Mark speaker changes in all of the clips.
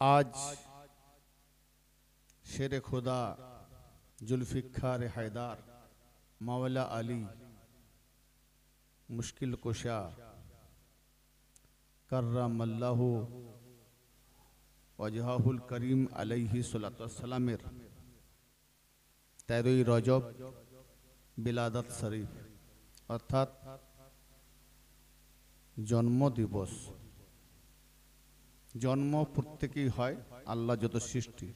Speaker 1: आज शेर खुदा जुल्फिकार हैदार मौला अली मुश्किल कुशा कर्रमल्लाहु वजहुल करीम अलैहि सल्लतु वस्सलामेर 13 रजब বিলাদত শরীফ অর্থাৎ জন্ম দিবস। জন্ম প্রত্যেকেই হয়, আল্লাহ যত সৃষ্টি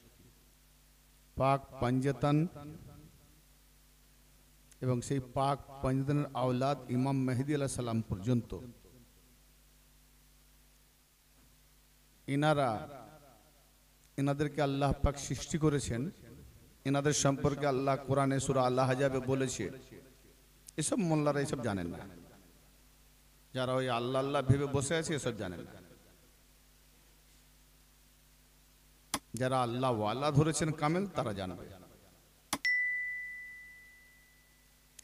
Speaker 1: পাক পাঞ্জাতান এবং সেই পাক পাঞ্জাতানের আওলাদ ইমাম মেহেদী আলাইহিস সালাম পর্যন্ত ইনাদেরকে আল্লাহ পাক সৃষ্টি করেছেন। ইনাদের সম্পর্কে আল্লাহ কোরআনে সূরা আল আহজাবে বলেছে। এসব মোল্লারা এসব জানেন না, যারা ওই আল্লাহ আল্লাহ ভেবে বসে আছে এসব জানেন না। যারা আল্লাহ ওয়ালা ধরেছেন কামেল তারা জানবে।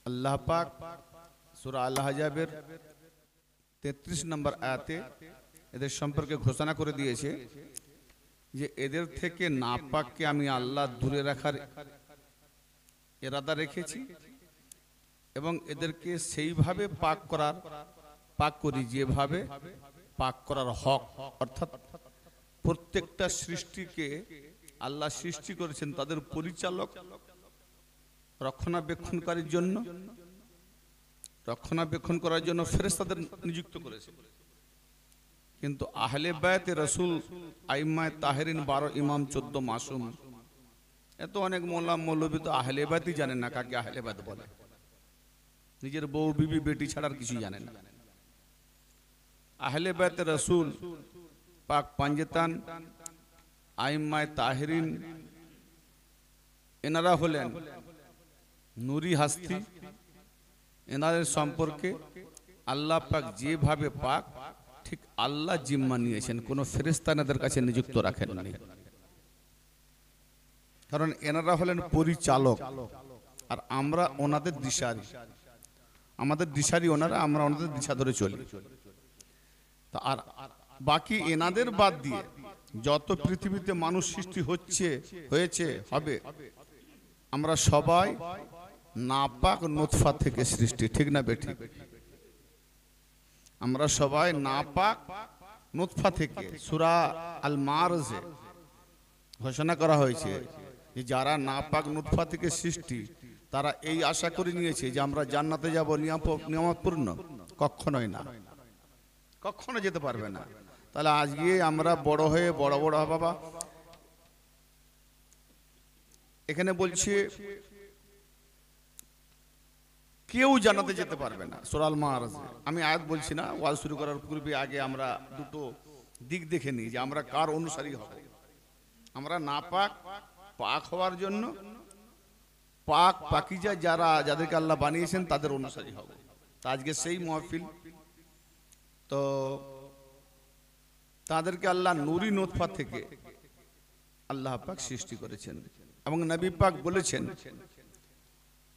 Speaker 1: আল্লাহ পাক সূরা আল আহজাবের 33 নম্বর আয়াতে এদের সম্পর্কে ঘোষণা করে দিয়েছে যে এদের থেকে নাপাককে আমি আল্লাহ দূরে রাখার ইরাদা রেখেছি এবং এদেরকে সেইভাবে পাক করি যেভাবে পাক করার হক। অর্থাৎ প্রত্যেকটা সৃষ্টিকে আল্লাহ সৃষ্টি করেছেন তাদের পরিচালক রক্ষণাবেক্ষণ করার জন্য ফেরেশতাদের নিযুক্ত করেছেন। কিন্তু আহলে বায়তে রাসূল আইম্মায়ে তাহেরিন 12 ইমাম 14 মাসুম, এত অনেক মোল্লা মৌলবী তো আহলে বায়তই জানেন না কাকে আহলে বায়ত বলে। নিজের বউ বিবি বেটি ছাড়ার কিছু জানেন না। আহলে বায়তে রাসূল পাক পাঞ্জাতান আইম্মায়ে তাহেরিন এনারা হলেন নূরি হাস্তি। এনাদের সম্পর্কে আল্লাহ পাক যেভাবে পাক ঠিক আল্লাহ জিম্মা নিয়েছেন, কোন ফেরেশতা এনাদের কাছে নিযুক্ত রাখেন নাই। কারণ এনারা হলেন পরিচালক আর আমরা ওনাদের দিশারি। আমাদের দিশারি ওনারা, আমরা ওনাদের দিশা ধরে চলি। তা আর বাকি এনাদের বাদ দিয়ে যত পৃথিবীতে মানুষ সৃষ্টি হয়েছে হবে, আমরা সবাই নাপাক নুতফা থেকে সৃষ্টি, ঠিক না বেঠিক? আমরা সবাই নাপাক নুতফা থেকে। সূরা আল মারজে ঘোষণা করা হয়েছে যে যারা নাপাক নুতফা থেকে সৃষ্টি তারা এই আশা করে নিয়েছে যে আমরা জান্নাতে যাব নিয়ামতপূর্ণ। কখনোই না, কখনো যেতে পারবে না। তাহলে আজকে আমরা বড় হয়ে বড় বড় বাবা এখানে বলছে কেউ জান্নাতে যেতে পারবে না। সূরা আল মারজে আমি আয়াত বলছি না, ওয়াজ শুরু করার পূর্বে আগে আমরা দুটো দিক দেখে নিই যে আমরা কার অনুসারী হব। আমরা নাপাক পাক হওয়ার জন্য পাক পাকিজা যাদেরকে আল্লাহ বানিয়েছেন তাদের অনুসারী হব। আজকে সেই মাহফিল তো তাদেরকে আল্লাহ নূরি নুতফা থেকে আল্লাহ পাক সৃষ্টি করেছেন এবং নবী পাক বলেছেন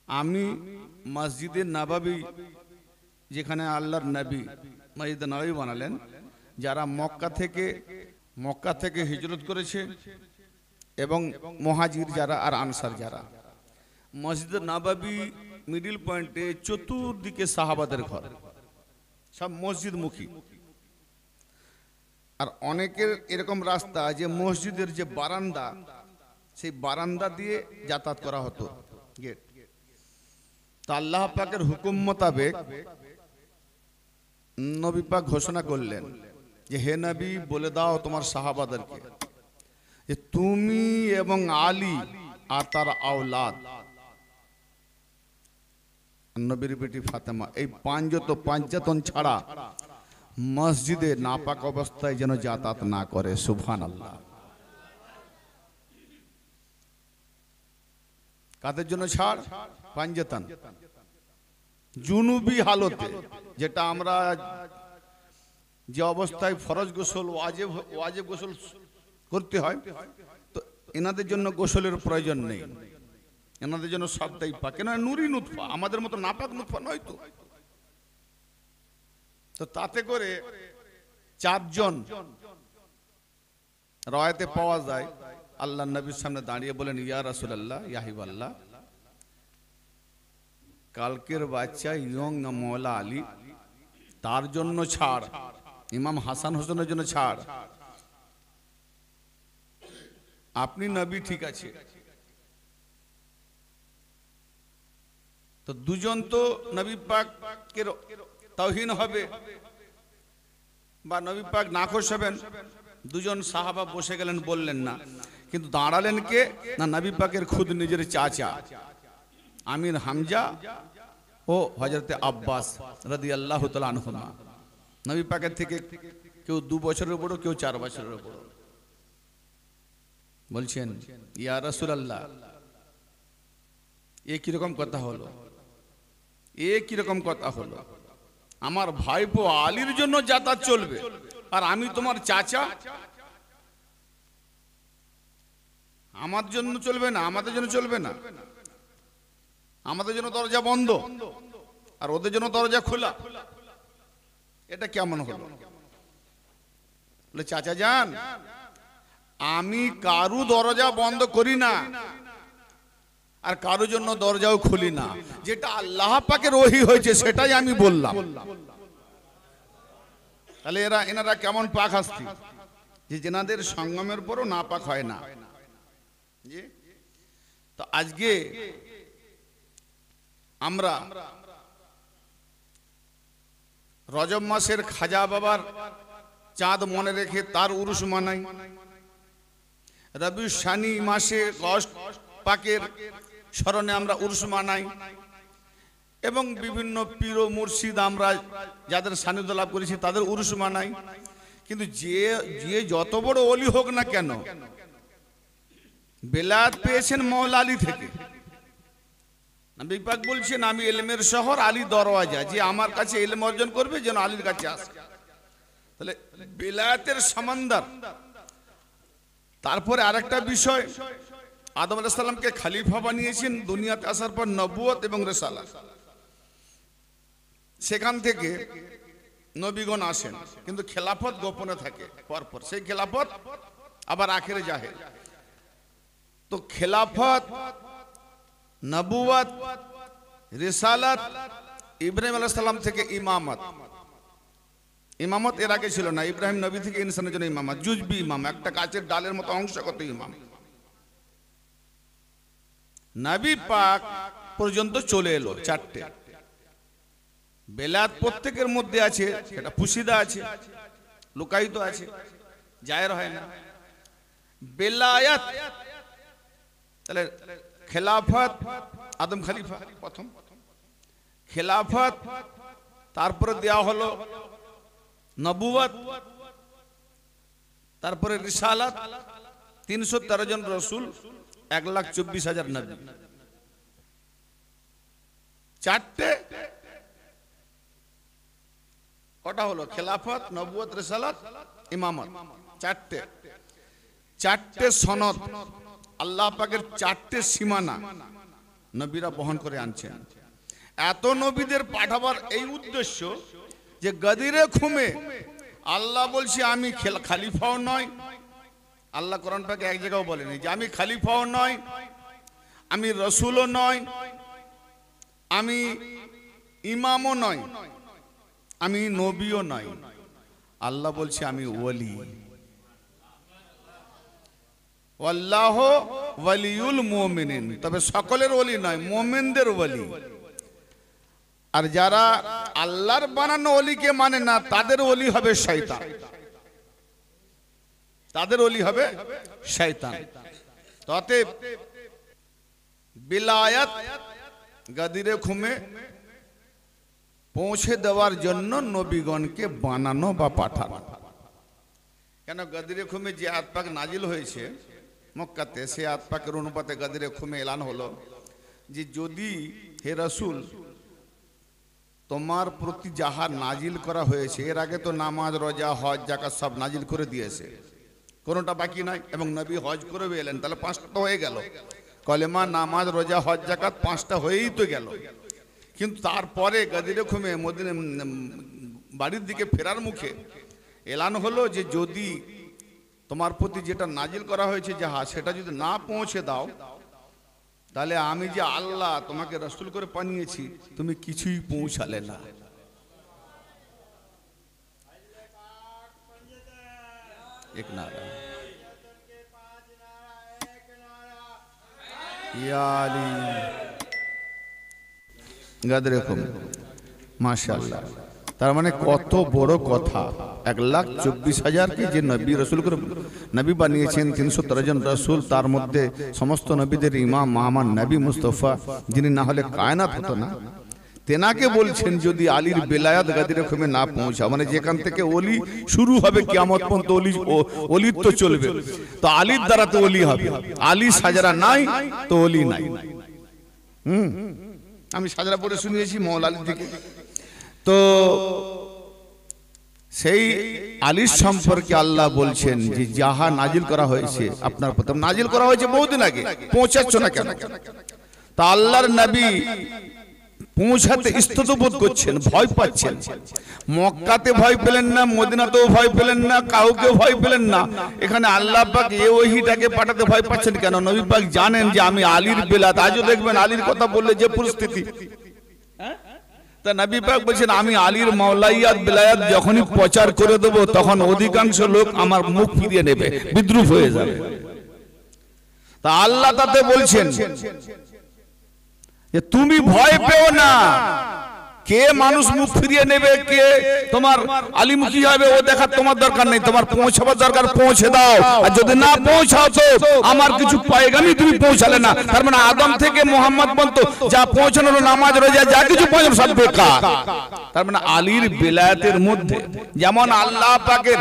Speaker 1: আমি মসজিদে নববী, যেখানে আল্লাহর নবী মসজিদে নববী বানালেন, যারা মক্কা থেকে হিজরত করেছে এবং মুহাজির যারা আর আনসার যারা, মসজিদে নববী মিডল পয়েন্টে চতুর্দিকে সাহাবাদের ঘর, সব মসজিদ মুখী। আর অনেকের এরকম রাস্তা যে মসজিদের যে বারান্দা, সেই বারান্দা দিয়ে যাতায়াত করা হতো, গেট। তা আল্লাহ পাকের হুকুম মোতাবেক নবী পাক ঘোষণা করলেন যে হে নবী বলে দাও তোমার সাহাবাদেরকে যে তুমি এবং আলী আর তার আওলাদ নবীর বেটি ফাতেমা এই পাঞ্জাতন ছাড়া মসজিদে নাপাক অবস্থায় যেন যাতায়াত না করে। সুবহানাল্লাহ। কাদের জন্য ছাড়? পাঞ্জাতান জুনুবি হালতে, যেটা আমরা যে অবস্থায় ফরজ গোসল ওয়াজিব গোসল করতে হয়, তো এনাদের জন্য গোসলের প্রয়োজন নেই। এনাদের জন্য সবটাই পাক, কেন নূরি নুতফা, আমাদের মতো নাপাক নুতফা নয়। তো তাতে করে 4 জন রায়াতে পাওয়া যায় আল্লাহ নবীর সামনে দাঁড়িয়ে বলেন, ইয়া রাসূলুল্লাহ, ইয়া হাবিবাল্লাহ, কালকের বাচ্চা ইয়ং মওলা আলী, তার জন্য ছাড়, ইমাম হাসান হোসেনের জন্য ছাড়। আপনি নবী ঠিক আছে, তো দুজন তো নবী পাকের তাওহীন হবে বা নবী পাক নাখোশ হবেন। দুজন সাহাবা বসে গেলেন, বললেন না, কিন্তু দাঁড়ালেন কে না, নবী পাকের খুদ নিজের চাচা আমির হামজা ও হযরতে আব্বাস রাদিয়াল্লাহু তাআলা আনহুমা। নবী পাকের থেকে কেউ 2 বছরের বড়, কেউ 4 বছরের বড়। বলছেন, ইয়া রাসূলুল্লাহ, এ কিরকম কথা হলো, এ কিরকম কথা হলো? আমার ভাইপো আলীর জন্য যাতায়াত চলবে, আর আমি তোমার চাচা, আমার জন্য চলবে না, আমাদের জন্য চলবে না, আমাদের জন্য দরজা বন্ধ আর ওদের জন্য দরজা খোলা, এটা কেমন হলো? বলে, চাচা যান, আমি কারু দরজা বন্ধ করি না আর কারোর জন্য দরজাও খুলি না, যেটা আল্লাহ পাকের ওহী হয়েছে সেটাই আমি বললাম। তাহলে এনারা কেমন পাক হাস্তি, যে যেনাদের সঙ্গমের পরও না পাক হয় না। তো আজকে আমরা রজব মাসের খাজা বাবার চাঁদ মনে রেখে তার উরুস মানাই, রবি শানি মাসে গস পাকের স্মরণে আমরা উরুস মানাই, এবং বিভিন্ন পীর ও মুর্শিদ আমরা যাদের সান্নিধ্য লাভ করেছি তাদের উরুস মানাই। কিন্তু যে যত বড় ওলি হোক না কেন, বেলায়েত পেয়েছেন মওলা আলী থেকে। নবী পাক বলছেন, আমি ইলমের শহর, আলী দরওয়াজা, যে আমার কাছে ইলম অর্জন করবে যেন আলীর কাছে আসে। তাহলে বেলায়েতের সমন্দর। তারপরে আরেকটা বিষয়, আদম আলাইহিস সালামকে খলিফা বানিয়েছেন দুনিয়াতে আসার পর, নবুয়ত এবং রিসালাত, সেখান থেকে নবীগণ আসেন, কিন্তু খেলাফত গোপনে থাকে পরপর। সেই খেলাফত আবার আখেরে জাহের। তো খেলাফত, নবুয়ত, রিসালাত, ইব্রাহিম আলাইহিস সালাম থেকে ইমামত। ইমামত এর আগে ছিল না, ইব্রাহিম নবী থেকে ইনসানের জন্য ইমামত, জুজবি ইমাম, একটা গাছের ডালের মতো অংশগত ইমাম। নবী পাক পর্যন্ত চলে এলো 4টে। বেলায়েত প্রত্যেকের মধ্যে আছে, সেটা পুশিদা আছে, লুকায়িত আছে, জায়ের হয় না। বেলায়েত, তাহলে খেলাফত, আদম খলিফা প্রথম, খেলাফত, তারপরে দেওয়া হলো নবুয়ত, তারপরে রিসালাত, 313 জন রসুল, 1,24,000 নবী। 4টে কটা হলো? খেলাফত, নবুয়ত, রিসালাত, ইমামত, 4টে। 4টে সনদ, আল্লাহ পাকের 4টে সীমানা নবীরা বহন করে আনছেন। এত নবীদের পাঠাবার এই উদ্দেশ্য যে গদিরে খুমে আল্লাহ বলছে আমি খলিফাও নয়, আল্লাহ কোরআন পাকে এক জায়গাও বলেনি যে আমি খলিফাও নয়, আমি রসুলও নয়, আমি ইমামও নয়, আমি নবীও নয়। আল্লাহ বলছে আমি ওলি। আল্লাহ ওয়ালিউল মুমিনিন, তবে সকলের ওলি নয়, মুমিনদের ওলি। আর যারা আল্লাহর বানানো ওলিকে মানে না, তাদের ওলি হবে শয়তান, তাদের ওলি হবে শয়তান। অতএব বিলায়াত গদিরে খুমে পৌঁছে দেওয়ার জন্য নবীগণকে বানানো বা পাঠানো। কেন গদিরে খুমে যে আয়াত পাক নাজিল হয়েছে মক্কাতে, সে আয়াত পাকের অনুপাতে গদিরে খুমে এলান হলো যে যদি হে রাসূল তোমার প্রতি যাহা নাজিল করা হয়েছে, এর আগে তো নামাজ, রোজা, হজ, যাকাত সব নাজিল করে দিয়েছে, কোনোটা বাকি নাই, এবং নবী হজ করে এলেন, তাহলে 5টা হয়ে গেল। কলেমা, নামাজ, রোজা, হজ, যাকাত 5টা হয়েই তো গেল। কিন্তু তারপরে গদিরে খুমে মদিনা বাড়ির দিকে ফেরার মুখে এলান হলো যে যদি তোমার প্রতি যেটা নাজিল করা হয়েছে যাহা সেটা যদি না পৌঁছে দাও, তাহলে আমি যে আল্লাহ তোমাকে রাসূল করে পাঠিয়েছি তুমি কিছুই পৌঁছালে না। এক নারা ইয়া আলী গাদ রকম মাশাআল্লাহ। তার মানে কত বড় কথা, 1,24,000 যে নবী রাসূল করে নবী বানিয়েছেন, 313 জন রাসূল, তার মধ্যে সমস্ত নবীদের ইমাম মুহাম্মদ নবী মুস্তাফা, যিনি না হলে কায়নাত হতো না, তেনাকে বলছেন যদি আলীর বেলায়াত গাদি রকমে না পৌঁছা, মানে যেখান থেকে ওলি শুরু হবে কিয়ামত পর্যন্ত ওলিত্ব চলবে, তো আলীর দ্বারা তো ওলি হবে। আলী সাজরা নাই তো ওলি নাই। আমি সাজরা পড়ে শুনিয়েছি মওলা আলী থেকে। তো সেই আলীর সম্পর্কে আল্লাহ বলছেন যে যাহা নাজিল করা হয়েছে আপনার প্রথম নাজিল করা হয়েছে বহুদিন আগে, পৌঁছাচ্ছ না কেন? তা আল্লাহর নবী পৌঁছাতে ইস্ততবোধ করছেন, ভয় পাচ্ছেন। মক্কাতে ভয় পেলেন না, মদিনাতেও ভয় পেলেন না, কাউকে ভয় পেলেন না। এখানে আল্লাহ পাক এই ওহীটাকে পাঠাতে ভয় পাচ্ছেন কেন? নবী পাক জানেন যে আমি আলীর বেলাত, আজও দেখবেন আলীর কথা বললে যে পরিস্থিতি, তা নবী পাক বলছেন আমি আলীর মাওলাইয়াত বেলায়াত যখনই প্রচার করে দেব তখন অধিকাংশ লোক আমার মুখ ফিরিয়ে নেবে, বিদ্রুপ হয়ে যাবে। তা আল্লাহ তাতে বলছেন যে তুমি ভয় পেও না। কে মানুষ মুখ ফিরিয়ে নেবে, কে তোমার আলিমুখী হবে ও দেখার তোমার দরকার নেই, তোমার পৌঁছাবার দরকার, পৌঁছে দাও। আর যদি না পৌঁছাও তো আমার কিছু পয়গামই তুমি পৌঁছালে না। তার মানে আদম থেকে মুহাম্মদ পর্যন্ত যা পৌঁছানো, নামাজ রোজা যা কিছু পৌঁছানো সব বেকার। তার মানে আলীর বেলায়াতের মধ্যে যেমন আল্লাহ পাকের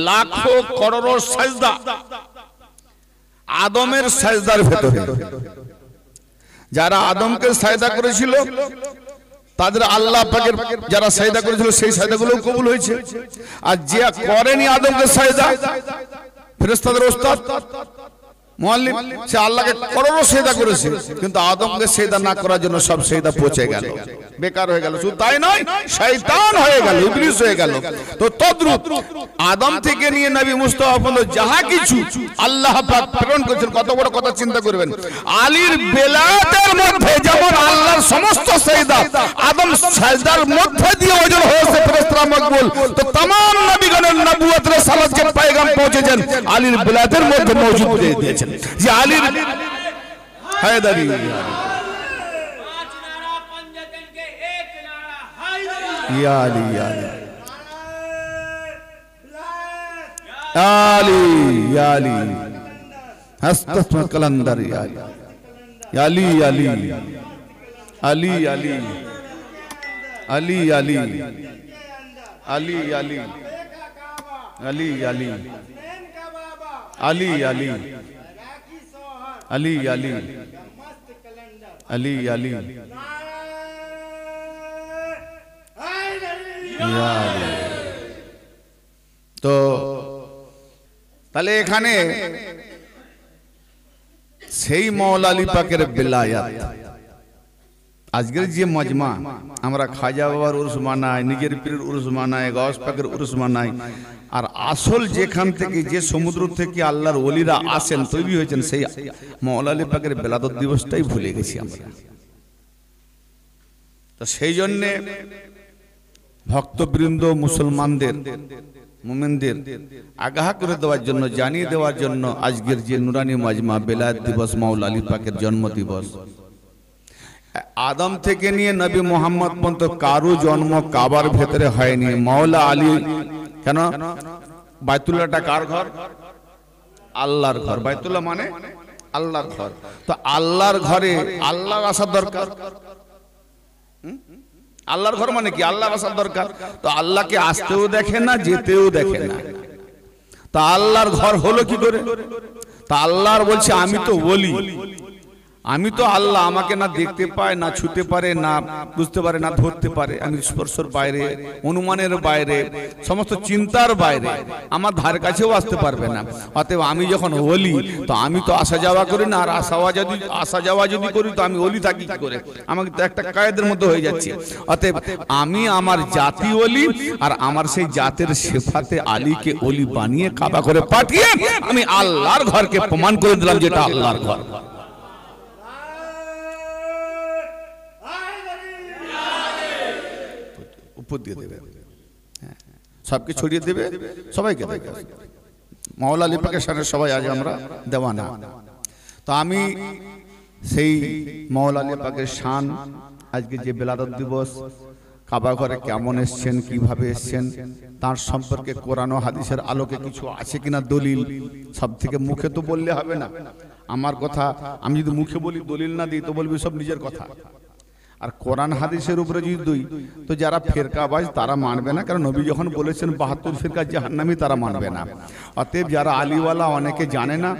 Speaker 1: লাখো করোড় সাজদা আদমের সাজদার ভেতরে, যারা আদমকে সাজদা করেছিল তাদের আল্লাহ পাকের যারা সাজদা করেছিল সেই সাজদাগুলো কবুল হয়েছে। আর যে করেনি আদমকে সাজদা, ফেরেশতাদের ওস্তাদ মুআল্লিম, সে আল্লাহকে করোড় সাজদা করেছে, কিন্তু আদমকে সাজদা না করার জন্য সব সাজদা পচে গেল, বেকার হয়ে গেল। শুধু তাই নয়, শয়তান হয়ে গেল, ইবলিস হয়ে গেল। তো তদ্রূপ আদম থেকে নিয়ে নবী মুস্তাফা পর্যন্ত যাহা কিছু আল্লাহ পাক প্রেরণ করেছেন, কত বড় কথা চিন্তা করবেন। আলীর বেলায়াতের মধ্যে যেমন আল্লাহর সমস্ত সাজদা আদম সাজদার মধ্যে দিয়ে ওজন হয়েছে ফেরেশতারা মকবুল, তো तमाम নবীগণের নবুয়ত রিসালাত যে পয়গাম পৌঁছেছেন আলীর বেলায়াতের মধ্যে মওজুদ হয়ে দিয়েছেন। যে আলীর হায়দারি ইয়া আলী ইয়া আলী ইয়া আলী হাসতাত কালান্দার ইয়া আলী আলী আলী আলী আলী আলী আলী আলী আলী আলী আলী আলী আলী আলী আলী আলী তো তাহলে এখানে সেই মওলা আলী পাকের বেলায়াত, আজকের যে মজমা আমরা খাজা বাবার উরুস মানাই, নিজের পীরের উরুস মানাই, গাউস পাকের উরুস মানাই, আর আসল যেখান থেকে যে সমুদ্র থেকে আল্লাহর ওলিরা আসেন তৈরি হয়েছেন সেই মওলা আলী পাকের বেলাদত দিবসটাই ভুলে গেছি আমরা। তো সেই জন্যে ভক্তবৃন্দ মুসলমানদের মুমিনদের আগাহ করে দেওয়ার জন্য, জানিয়ে দেওয়ার জন্য আজকের যে নুরানি মাজমা বেলায়েত দিবস, মওলা আলী পাকের জন্ম দিবস। আদম থেকে নিয়ে নবী মুহাম্মদ পর্যন্ত কারো জন্ম কাবার ভেতরে হয়নি। মওলা আলী কেন? বাইতুল্লাহটা কার ঘর? আল্লাহর ঘর। বাইতুল্লাহ মানে আল্লাহর ঘর। তো আল্লাহর ঘরে আল্লাহর আসার দরকার। আল্লাহর ঘর মানে কি? আল্লাহর আসার দরকার। তো আল্লাহকে আসতেও দেখে না, যেতেও দেখে না। তা আল্লাহর ঘর হলো কি করে? তা আল্লাহর বলছে আমি তো ওলি, আমি তো আল্লাহ, আমাকে না দেখতে পায়, না ছুতে পারে, না বুঝতে পারে, না ধরতে পারে। আমি স্পর্শের বাইরে, অনুমানের বাইরে, সমস্ত চিন্তার বাইরে, আমার ধার কাছেও আসতে পারবে না। অতএব আমি যখন ওলি, তো আমি তো আসা যাওয়া করি না, আর আসা যাওয়া যদি করি তো আমি ওলি থাকি কি করে? আমাকে তো একটা কায়েদের মতো হয়ে যাচ্ছে। অতএব আমি আমার জাতি ওলি, আর আমার সেই জাতের সিফাতে আলীকে ওলি বানিয়ে কাবা করে পাঠিয়ে আমি আল্লাহর ঘরকে প্রমাণ করে দিলাম যেটা আল্লাহর ঘর। উপর দিয়ে দেবে, সবকে ছড়িয়ে দেবে, সবাইকে দেবে। মাওলা আলী পাকের সামনে সবাই আজ আমরা দেওয়ানা। তো আমি সেই মাওলা আলী পাকের শান, আজকে যে বেলাদত দিবস, কাবা ঘরে কেমন এসছেন, কিভাবে এসছেন, তার সম্পর্কে কোরআন ও হাদিসের আলোকে কিছু আছে কিনা দলিল, সব থেকে মুখে তো বললে হবে না। আমার কথা আমি যদি মুখে বলি, দলিল না দিই, তো বলবি সব নিজের কথা। আর কোরআন হাদিসের উপরে যদি দুই, তো যারা ফেরকাবাজ তারা মানবে না, কারণ নবী যখন বলেছেন 72 ফিরকা জাহান্নামী, তারা মানবে না। অতএব যারা আলীওয়ালা অনেকে জানে না,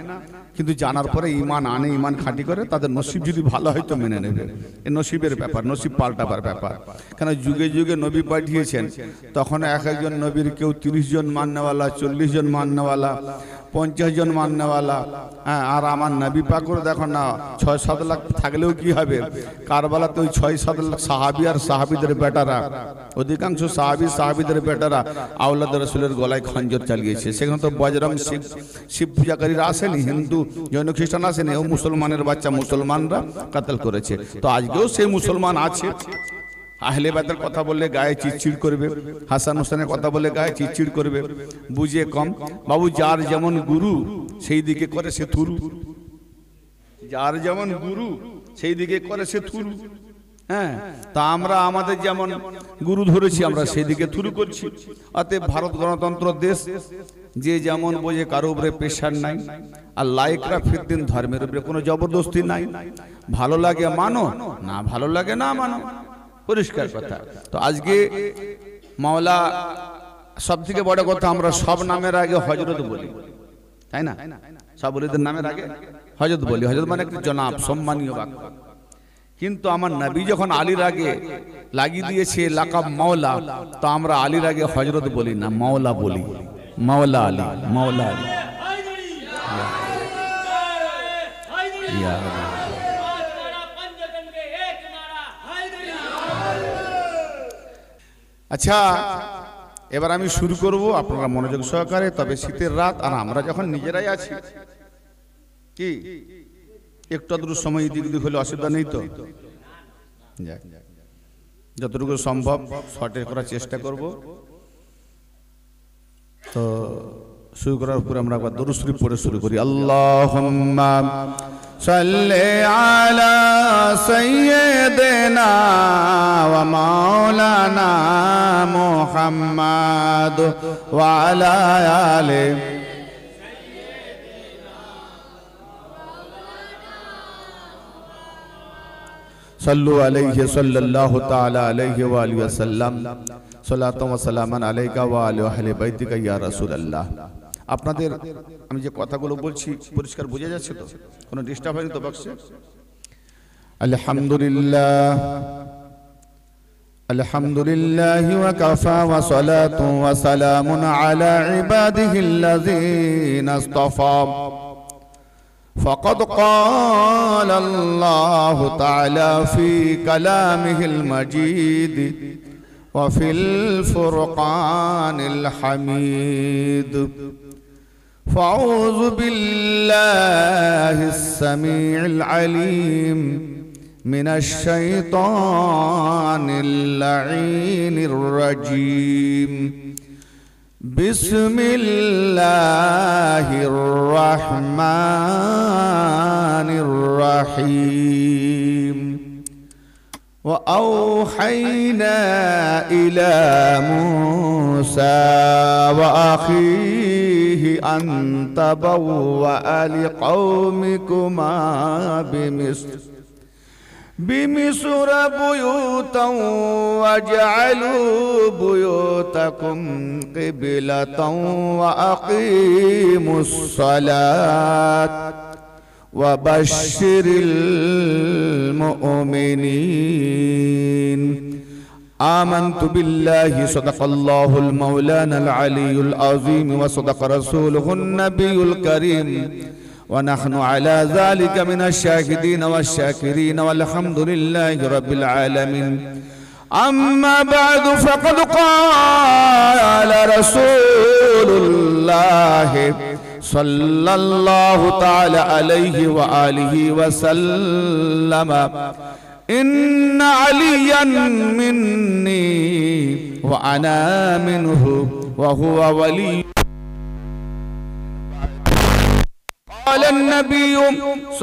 Speaker 1: কিন্তু জানার পরে ইমান আনে, ইমান খাঁটি করে, তাদের নসিব যদি ভালো হয় তো মেনে নেবে। এ নসিবের ব্যাপার, নসিব পাল্টাবার ব্যাপার। কেন যুগে যুগে নবী পাঠিয়েছেন, তখন এক একজন নবীর কেউ 30 জন মাননেওয়ালা, 40 জন মাননেওয়ালা, 50 জন মাননেওয়ালা। হ্যাঁ, আর আমার নবী পাকর দেখো না 6-7 লাখ থাকলেও কি হবে, কারবালাতে ওই 6-7 লাখ সাহাবী আর সাহাবীদের বেটারা, অধিকাংশ সাহাবীদের বেটারা আওলাদ রাসূলের গলায় খঞ্জর চালিয়েছে। সেখানে তো বজরং শিব পূজাকারীরা আসেনি, হিন্দু জৈন খ্রিস্টান আসেনি, ও মুসলমানের বাচ্চা মুসলমানরা কাতল করেছে। তো আজকেও সেই মুসলমান আছে। আহলে বায়তের কথা বললে গায়ে চিড়চিড় করবে, হাসান হোসেনের কথা বললে গায়ে চিড়চিড় করবে, বুঝে কম। বাবু, যার যেমন গুরু সেই দিকে করে সে থুরু, যার যেমন গুরু সেই দিকে করে সে থুরু। হ্যাঁ, তা আমরা আমাদের যেমন গুরু ধরেছি, আমরা সেই দিকে থুরু করছি। অতএব ভারত গণতন্ত্র দেশ, যে যেমন বোঝে, কারো উপরে প্রেশার নাই। আর লাইকরা ফিরদিন ধর্মের উপরে কোনো জবরদস্তি নাই। ভালো লাগে মানো, না ভালো লাগে না মানো, পরিষ্কার কথা। তো আজকে মাওলা, সব থেকে বড় কথা, আমরা সব নামের আগে হযরত বলি, তাই না? সব ওলিদের নামের আগে হযরত বলি। হযরত মানে একটা জনাব, সম্মানীয় বাক্য। কিন্তু আমার নবী যখন আলীর আগে লাগিয়ে দিয়েছে লাকাব মাওলা, তো আমরা আলীর আগে হযরত বলি না, মাওলা বলি। মাওলা আলী, মাওলা আলী। আচ্ছা, এবার আমি শুরু করব, আপনারা মনোযোগ সহকারে। তবে শীতের রাত, আর আমরা যখন নিজেরাই আছি, কি একটু আধটু সময় দিক দিক হলে অসুবিধা নেই তো? যতটুকু সম্ভব শর্টে করার চেষ্টা করব। তো শুরু করার উপরে আমরা একবার দরুদ শরীফ পড়ে শুরু করি। আল্লাহুম্মা সাল্লি আলা সাইয়্যিদিনা ওয়া মাওলানা মুহাম্মাদ ওয়া আলা আলি সাল্লু আলাইহি সাল্লাল্লাহু তাআলা আলাইহি ওয়া আলিহি ওয়াসাল্লাম। সালাতু ওয়া সালামান আলাইকা ওয়া আলা আহলি বাইতিকা ইয়া রাসূলুল্লাহ। আপনাদের আমি যে কথাগুলো বলছি পরিষ্কার বোঝা যাচ্ছে তো? কোনো ডিস্টার্ব হয়নি তো বক্সে? আলহামদুলিল্লাহ, আলহামদুলিল্লাহি ওয়া কাফা ওয়া সালাতু ওয়া সালামুন আলা ইবাদিহিল্লাযীনা ইসতাফা। فقد قال الله تعالى في كلامه المجيد وفي الفرقان الحميد. فأعوذ بالله السميع العليم من الشيطان اللعين الرجيم. بسم الله الرحمن الرحيم. وأوحينا إلى موسى وأخيه أن تبوأ لقومكما بمصر بيوتا واجعلوا بيوتكم قبلة وأقيموا الصلاة وبشر المؤمنين آمنت بالله صدق الله المولانا العلي العظيم وصدق رسوله النبي الكريم ونحن على ذلك من الشاهدين والشاكرين والحمد لله رب العالمين أما بعد فقد قال رسول الله صلى الله تعالى عليه وآله وسلم إن عليا مني وأنا منه وهو ولي. قال النبي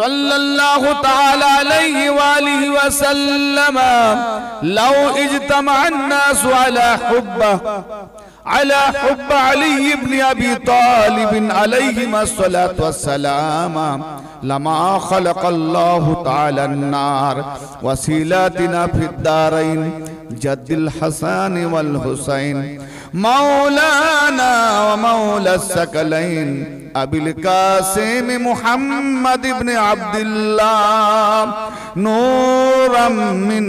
Speaker 1: صلى الله تعالى عليه وآله وسلم لو اجتمع الناس على حب علي بن أبي طالب عليهما الصلاة والسلام لما خلق الله تعالى النار وسيلاتنا في الدارين جد الحسن والحسين مولانا ومولى الثقلين أبي القاسم محمد بن عبد الله نورا من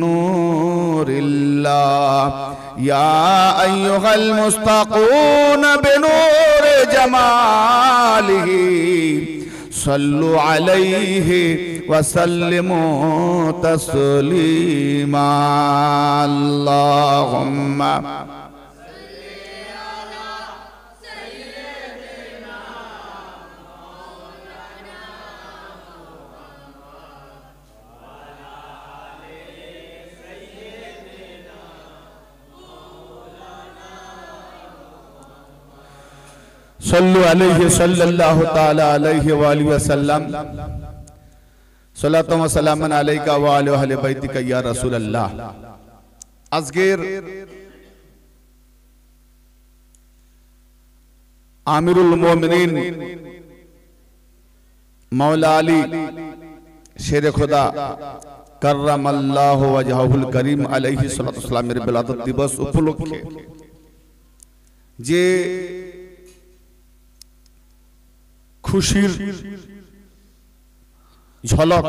Speaker 1: نور الله يا أيها المستقون بنور جماله صلوا عليه وسلموا تسليما اللهم صلوا عليه صلى الله تعالى عليه وآله وسلم صلاة وسلام عليك وعلى أهل بيتك يا رسول الله. আজকের আমিরুল মুমিনিন মাওলা আলী শেরে খোদা কাররামাল্লাহু ওয়াজহাহুল করিম আলাইহি সাল্লাতু ওয়াসসালামের বিলাদত দিবস উপলক্ষে যে খুশির ঝলক,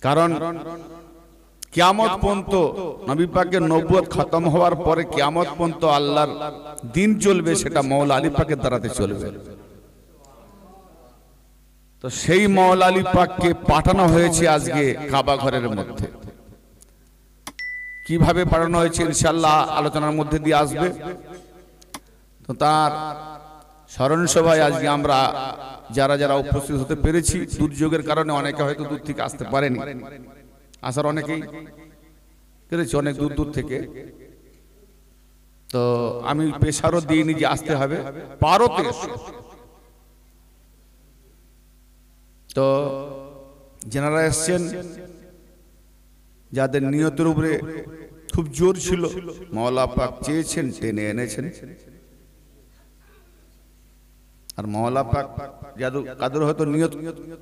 Speaker 1: কারণ কিয়ামত পর্যন্ত নবী পাকের নবুয়ত খতম হওয়ার পরে কিয়ামত পর্যন্ত আল্লাহর দিন চলবে, সেটা মাওলা আলী পাকের দ্বারাতে চলবে। তো সেই মাওলা আলী পাককে পাঠানো হয়েছে আজকে কাবা ঘরের মধ্যে। কিভাবে পাঠানো হয়েছে ইনশাআল্লাহ আলোচনার মধ্যে দিয়ে আসবে। তো তার স্মরণ সভায় আজকে আমরা যারা যারা উপস্থিত হতে পেরেছি, দুর্যোগের কারণে অনেকে হয়তো দূর থেকে আসতে পারেনি, আসার অনেকেই পেরেছি অনেক দূর দূর থেকে। তো আমি পেশারও দিইনি যে আসতে হবে, পারতে তো যারা এসছেন, যাদের নিয়তের উপরে খুব জোর ছিল, মাওলা পাক চেয়েছেন টেনে এনেছেন। আর মাওলা পাক কাদের হয়তো নিয়ত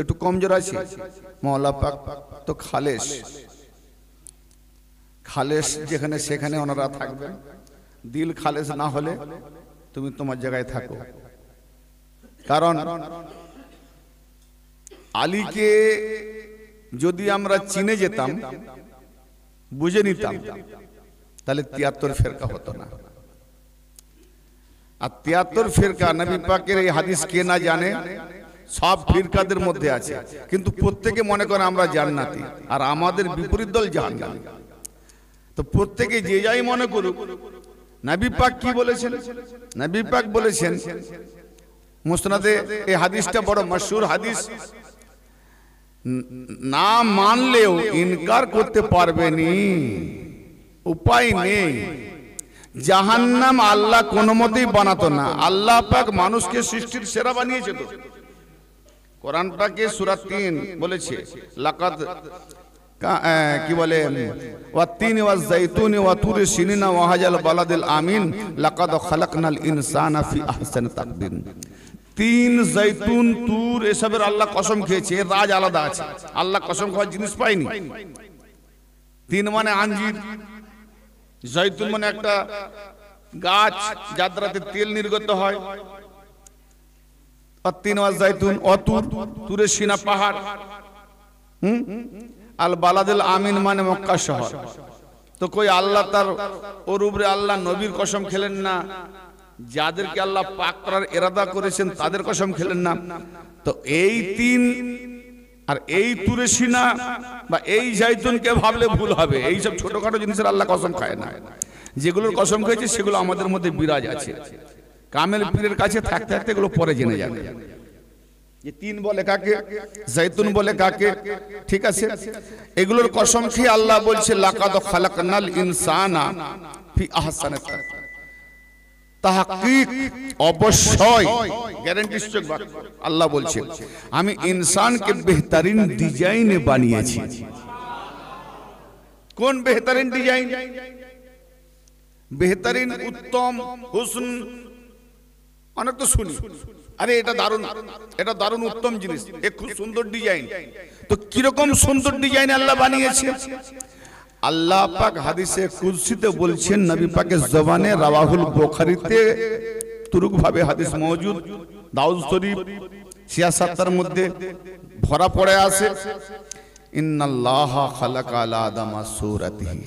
Speaker 1: একটু কমজোর আছে, মাওলা পাক তো খালেস যেখানে সেখানে ওনারা থাকবেন। দিল খালেস না হলে তুমি তোমার জায়গায় থাকো। কারণ আলীকে যদি আমরা চিনে যেতাম, বুঝে নিতাম, তাহলে 73 ফেরকা হতো না। আর 73 ফিরকা নবী পাকের এই হাদিস কে না জানে? সব ফিরকাদের মধ্যে আছে, কিন্তু প্রত্যেকে মনে করে আমরা জান্নাতি, আর আমাদের বিপরীত দল জাহান্নামী। তো প্রত্যেকে যে যাই মনে করুক, নবী পাক কি বলেছেন? নবী পাক বলেছেন মুসনাদে, এই হাদিসটা বড় মশহুর হাদিস, না মানলেও ইনকার করতে পারবেনি, উপায় নেই। জাহান্নাম আল্লাহ কোনো মতেই বানাতো না। আল্লাহ পাক মানুষকে সৃষ্টির সেরা বানিয়েছে। তো কোরআন পাকে সূরা ৩ বলেছে, লাকাদ কি বলে, ওয়াত-তিনি ওয়াজ-যাইতুনি ওয়া তুরি সিনিনা ওয়া হাজাল বালাদিল আমিন লাকাদ খালাকনাল ইনসানা ফি আহসানি তাকবীর। ৩ জৈতুন, তুর, এসবের আল্লাহ কসম খেয়েছে। এর রাজ আলাদা আছে, আল্লাহ কসম খাওয়ার জিনিস পায়নি। ৩ মানে আঞ্জির, জৈতুন মানে একটা গাছ যার দ্বারাতে তেল নির্গত হয়, অত্তিন ওয়াজ জাইতুন, অতুর, তুরে সিনা পাহাড়, আল বালাদুল আমিন মানে মক্কা শহর। তো কই আল্লাহ তার ওর উপরে আল্লাহ নবীর কসম খেলেন না, যাদেরকে আল্লাহ পাক করার ইরাদা করেছেন তাদের কসম খেলেন না? তো এই তিন আর এই তুরে সিনা বা এই জাইতুনকে ভাবলে ভুল হবে। এই সব ছোটখাটো জিনিসের আল্লাহ কসম খায় না। যেগুলোর কসম খেয়েছে সেগুলো আমাদের মধ্যে বিরাজ আছে। কামেল পীরের কাছে থাকতে থাকতে এগুলো পরে জেনে যাবে যে তিন বলে কাকে, জাইতুন বলে কাকে। ঠিক আছে, এগুলোর কসম খেয়ে আল্লাহ বলছে লাকাদ খালাকনাল ইনসানা ফি আহসানি তাকওয়িম। তাহকিক, অবশ্যই, গ্যারান্টি সূচক বাক্য। আল্লাহ বলছে আমি ইনসানকে বেহতরিন ডিজাইনে বানিয়েছি। কোন বেহতরিন ডিজাইন? বেহতরিন, উত্তম, হুসন, অনেক তো শুনি, আরে এটা দারুণ, এটা দারুণ উত্তম জিনিস, এক খুব সুন্দর ডিজাইন। তো কিরকম সুন্দর ডিজাইন আল্লাহ বানিয়েছে? আল্লাহ পাক হাদিসে কুদসিতে বলছেন, নবী পাকের জবানে রাওয়াহুল বুখারীতে তুরুক ভাবে হাদিস মওজুদ, দাউদ শরীফ ৭৬ মধ্যে ভরা পড়ে আছে, ইন্নাল্লাহা খালাকা আলা আদামা সূরাতিহি,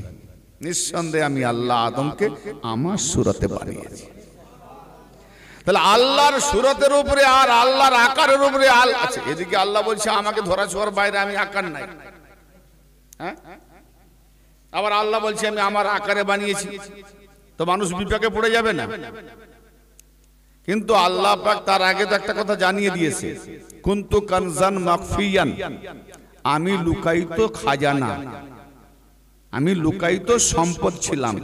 Speaker 1: নিঃসন্দেহে আমি আল্লাহ আদমকে আমার সূরতে বানিয়েছি। তাহলে আল্লাহর সূরতের উপরে আর আল্লাহর আকারের উপরে আছে। এদিকে আল্লাহ বলছে আমাকে ধরা ছোঁয়ার বাইরে আমি আকার নাই, হ্যাঁ, আবার আল্লাহ বলছে আমি আমার আকারে বানিয়েছি। তো মানুষ বিপাকে পড়ে যাবে না? কিন্তু আল্লাহ পাক তার আগে তো একটা কথা জানিয়ে দিয়েছে, কুনতু কানজান মাখফিয়ান, আমি লুকায়িত খাজানা, আমি লুকায়িত সম্পদ ছিলাম,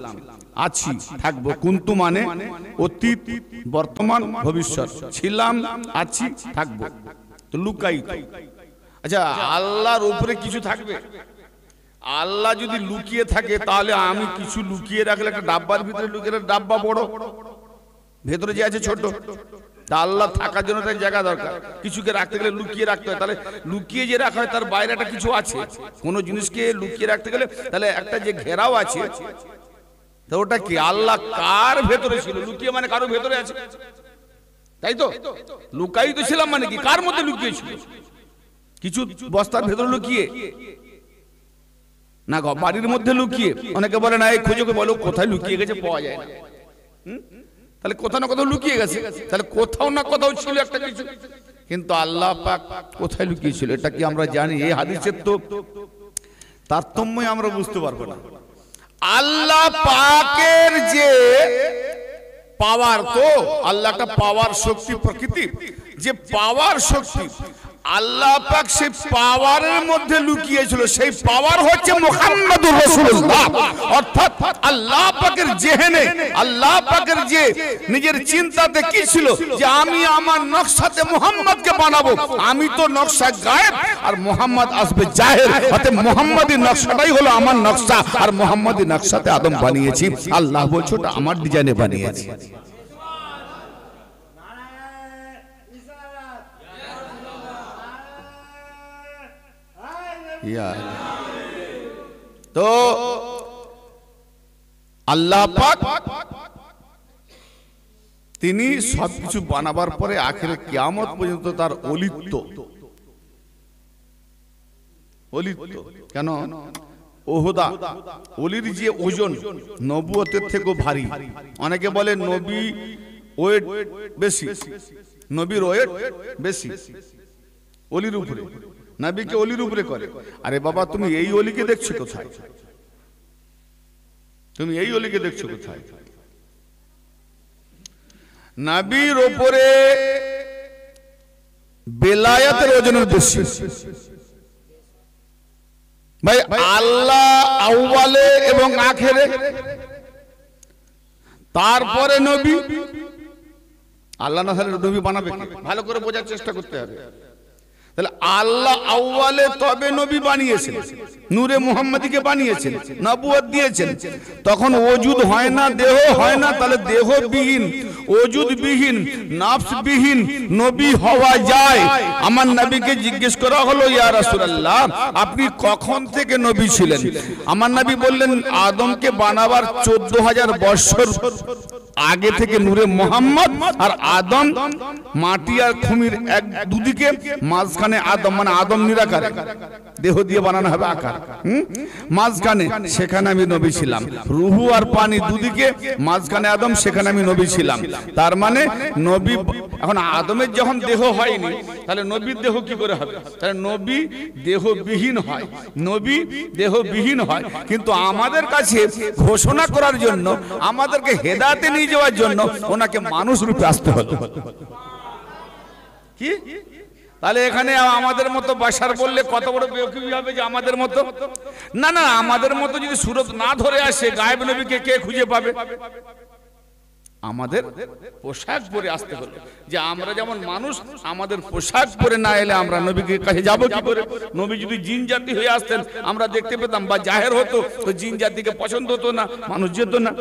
Speaker 1: আছি, থাকবো। কুনতু মানে অতীত, বর্তমান, ভবিষ্যৎ, ছিলাম, আছি, থাকবো। তো লুকায়িত। আচ্ছা, আল্লাহর উপরে কিছু থাকবে? আল্লাহ যদি লুকিয়ে থাকে তাহলে আমি কিছু লুকিয়ে রাখলে একটা ডাব্বার ভিতরে লুকিয়ে, ডাব্বা বড়, ভেতরে যে আছে ছোট। তা আল্লাহ থাকার জন্য তার জায়গা দরকার, কিছুকে রাখতে গেলে লুকিয়ে রাখতে হয়। তাহলে লুকিয়ে যে রাখা হয় তার বাইরে একটা কিছু আছে। কোনো জিনিসকে লুকিয়ে রাখতে গেলে তাহলে একটা যে ঘেরাও আছে, তো ওটা কি? আল্লাহ কার ভেতরে ছিল? লুকিয়ে মানে কারো ভেতরে আছে, তাই তো? লুকায়িত ছিলাম মানে কি? কার মধ্যে লুকিয়ে ছিল? কিছু বস্তার ভেতরে লুকিয়ে না, বাড়ির মধ্যে লুকিয়ে। অনেকে বলে না এই খুঁজে বলো কোথায় লুকিয়ে গেছে, পাওয়া যায় না। তাহলে কোথাও না কোথাও লুকিয়ে গেছে, তাহলে কোথাও না কোথাও ছিল একটা কিছু। কিন্তু আল্লাহ পাক কোথায় লুকিয়েছিল এটা কি আমরা জানি? এই হাদিসের তো তারতম্যই আমরা বুঝতে পারবো না। আল্লাহ পাকের যে পাওয়ার, তো আল্লাহ একটা পাওয়ার শক্তি, প্রকৃতি যে পাওয়ার শক্তি, আল্লাহ পাক সেই পাওয়ারের মধ্যে লুকিয়েছিল। সেই পাওয়ার হচ্ছে মুহাম্মদুর রাসূলুল্লাহ। অর্থাৎ আল্লাহ পাকের জেহেনে, আল্লাহ পাকের যে নিজের চিন্তাতে কি ছিল যে আমি আমার নকশাতে মুহাম্মদকে বানাবো। আমি তো নকশা গায়েব আর মুহাম্মদ আসবে জাহির, অর্থাৎ মুহাম্মদী নকশাটাই হলো আমার নকশা, আর মুহাম্মদী নকশাতে আদম বানিয়েছি। আল্লাহ বলছে ওটা আমার ডিজাইনে বানিয়েছি। তো আল্লাহ পাক তিনি সবকিছু বানাবার পরে আখিরে কিয়ামত পর্যন্ত তার অলিত্ব, কেন ওহদা, অলির যে ওজন নবুয়তের থেকেও ভারী। অনেকে বলে নবী ওয়েট বেশি, নবীর ওয়েট বেশি অলির উপরে, নবীকে অলির উপরে করে। আরে বাবা, তুমি এই অলিকে দেখছো কোথায়? তুমি এই অলিকে দেখছো কোথায়? নবীর উপরে বেলায়েতের ওজনের বেশি। ভাই, আল্লাহ আউয়ালে এবং আখেরে, তারপরে নবী। আল্লাহ না হলে নবী বানাবে কি? ভালো করে বোঝার চেষ্টা করতে হবে। তাহলে আল্লাহ আউয়ালে তবে নবী বানিয়েছেন, নূরে মুহাম্মদীকে বানিয়েছেন, নবুয়ত দিয়েছেন। তখন ওজুদ হয় না, দেহ হয় না, তাহলে দেহবিহীন, ওজুদবিহীন, নাফসবিহীন নবী হওয়া যায়? আমার নবীকে জিজ্ঞেস করা হলো, ইয়া রাসূলুল্লাহ আপনি কখন থেকে নবী ছিলেন? আমার নবী বললেন আদমকে বানাবার ১৪,০০০ বছর আগে থেকে নূরে মোহাম্মদ, আর আদম মাটি আর খুমির এক দুদিকে, মাঝখানে আদম, মানে আদম নিরাকার দেহ দিয়ে বানানো হবে আকার, মাঝখানে সেখানে আমি নবী ছিলাম। রুহু আর পানি দুদিকে, মাঝখানে আদম, সেখানে আমি নবী ছিলাম। তার মানে নবী, এখন আদমের যখন দেহ হয়নি তাহলে নবীর দেহ কি করে হবে? তাহলে নবী দেহবিহীন হয়, নবী দেহবিহীন হয়। কিন্তু আমাদের কাছে ঘোষণা করার জন্য, আমাদেরকে হেদায়েতে নিয়ে যাওয়ার জন্য ওনাকে মানুষ রূপে আসতে হলো। কি তাহলে এখানে আমাদের মতো বাশার বললে কত বড় বেয়াদবি হবে যে আমাদের মতো? না না, আমাদের মতো যদি সুরত না ধরে আসে, গায়েব নবীকে কে খুঁজে পাবে? আমাদের পোশাক পরে আসতে হলো। যে আমরা যেমন মানুষ, আমাদের পোশাক পরে না এলে আমরা নবীকে কাছে যাব কি করে? নবী যদি জিন জাতি হয়ে আসতেন আমরা দেখতে পেতাম, বা জাহের হতো, তো জিন জাতিকে পছন্দ হতো না, মানুষ যেত না।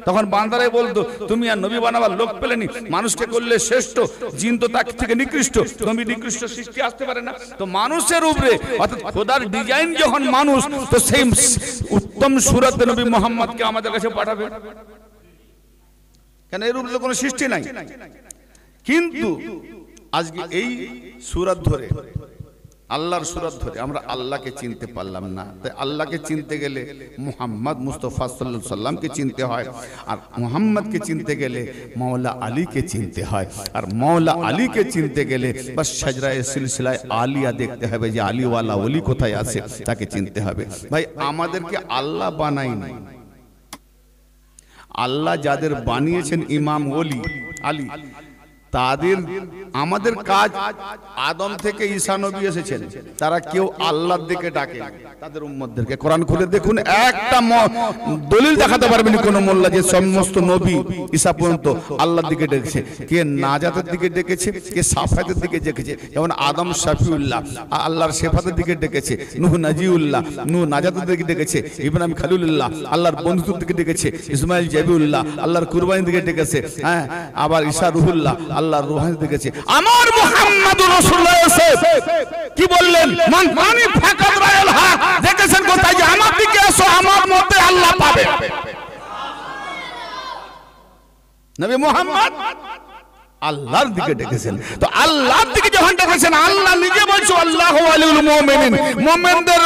Speaker 1: তখন বান্দারাই বলতো তুমি আর নবী বানাবার লোক পেলেনি, মানুষকে করলে শ্রেষ্ঠ, জিন তো তার থেকে নিকৃষ্ট, নবী নিকৃষ্ট সৃষ্টি আসতে পারে না। তো মানুষের উপরে, অর্থাৎ খোদার ডিজাইন যখন মানুষ, তো সেই উত্তম সুরতে নবী মোহাম্মদকে আমাদের কাছে পাঠাবে কেন? এর উপরে কোনো সৃষ্টি নাই। কিন্তু আজকে এই সূরা ধরে, আল্লাহর সূরা ধরে আমরা আল্লাহকে চিনতে পারলাম না। তাই আল্লাহকে চিনতে গেলে মুহাম্মদ মুস্তাফা সাল্লাল্লাহু আলাইহি সাল্লামকে চিনতে হয়, আর মুহাম্মদকে চিনতে গেলে মাওলা আলীকে চিনতে হয়, আর মাওলা আলীকে চিনতে গেলে বাস সাজরায়ে সিলসিলায়ে আলিয়া দেখতে হবে যে আলীওয়ালা ওলি কোথায় আছে, তাকে চিনতে হবে। ভাই আমাদেরকে আল্লাহ বানায়নি, আল্লাহ যাদের বানিয়েছেন ইমাম ওলি আলী, তাদের আমাদের কাজ, আদম থেকে ঈসা নবী এসেছেন, তারা কেউ আল্লাহর দিকে ডাকে তাদের উম্মতদেরকে। কোরআন খুলে দেখুন, একটা দলিল দেখাতে পারবেন কোন মোল্লা যে সমস্ত নবী ঈসা পর্যন্ত আল্লাহর দিকে ডেকেছে। কে নাজাতের দিকে ডেকেছে, কে সাফাতের দিকে ডেকেছে। যেমন আদম শাফিউল্লাহ আল্লাহর শেফাতের দিকে ডেকেছে, নূহ নাজিউল্লাহ নূহ নাজাতের দিকে ডেকেছে, ইব্রাহিম খলিলুল্লাহ আল্লাহর বন্ধুত্বের দিকে ডেকেছে, ইসমাইল জাবিউল্লাহ আল্লাহর কুরবানির দিকে ডেকেছে, হ্যাঁ, আবার ঈসা রুহুল্লাহ আল্লাহর রুহানি দেখেছে। আমার মুহাম্মদুর রাসূলুল্লাহ কি বললেন? মান মানি ফাকাত রায়াল হক, দেখেছেন কোথায় যে আমার দিকে এসো, আমার মধ্যে আল্লাহ পাবে। নবী মুহাম্মদ আল্লাহর দিকে ডেকেছেন। তো আল্লাহর দিকে যখন ডেকেছেন, আল্লাহ নিজে বলছে আল্লাহু ওয়ালিউল মুমিনিন, মুমিনদের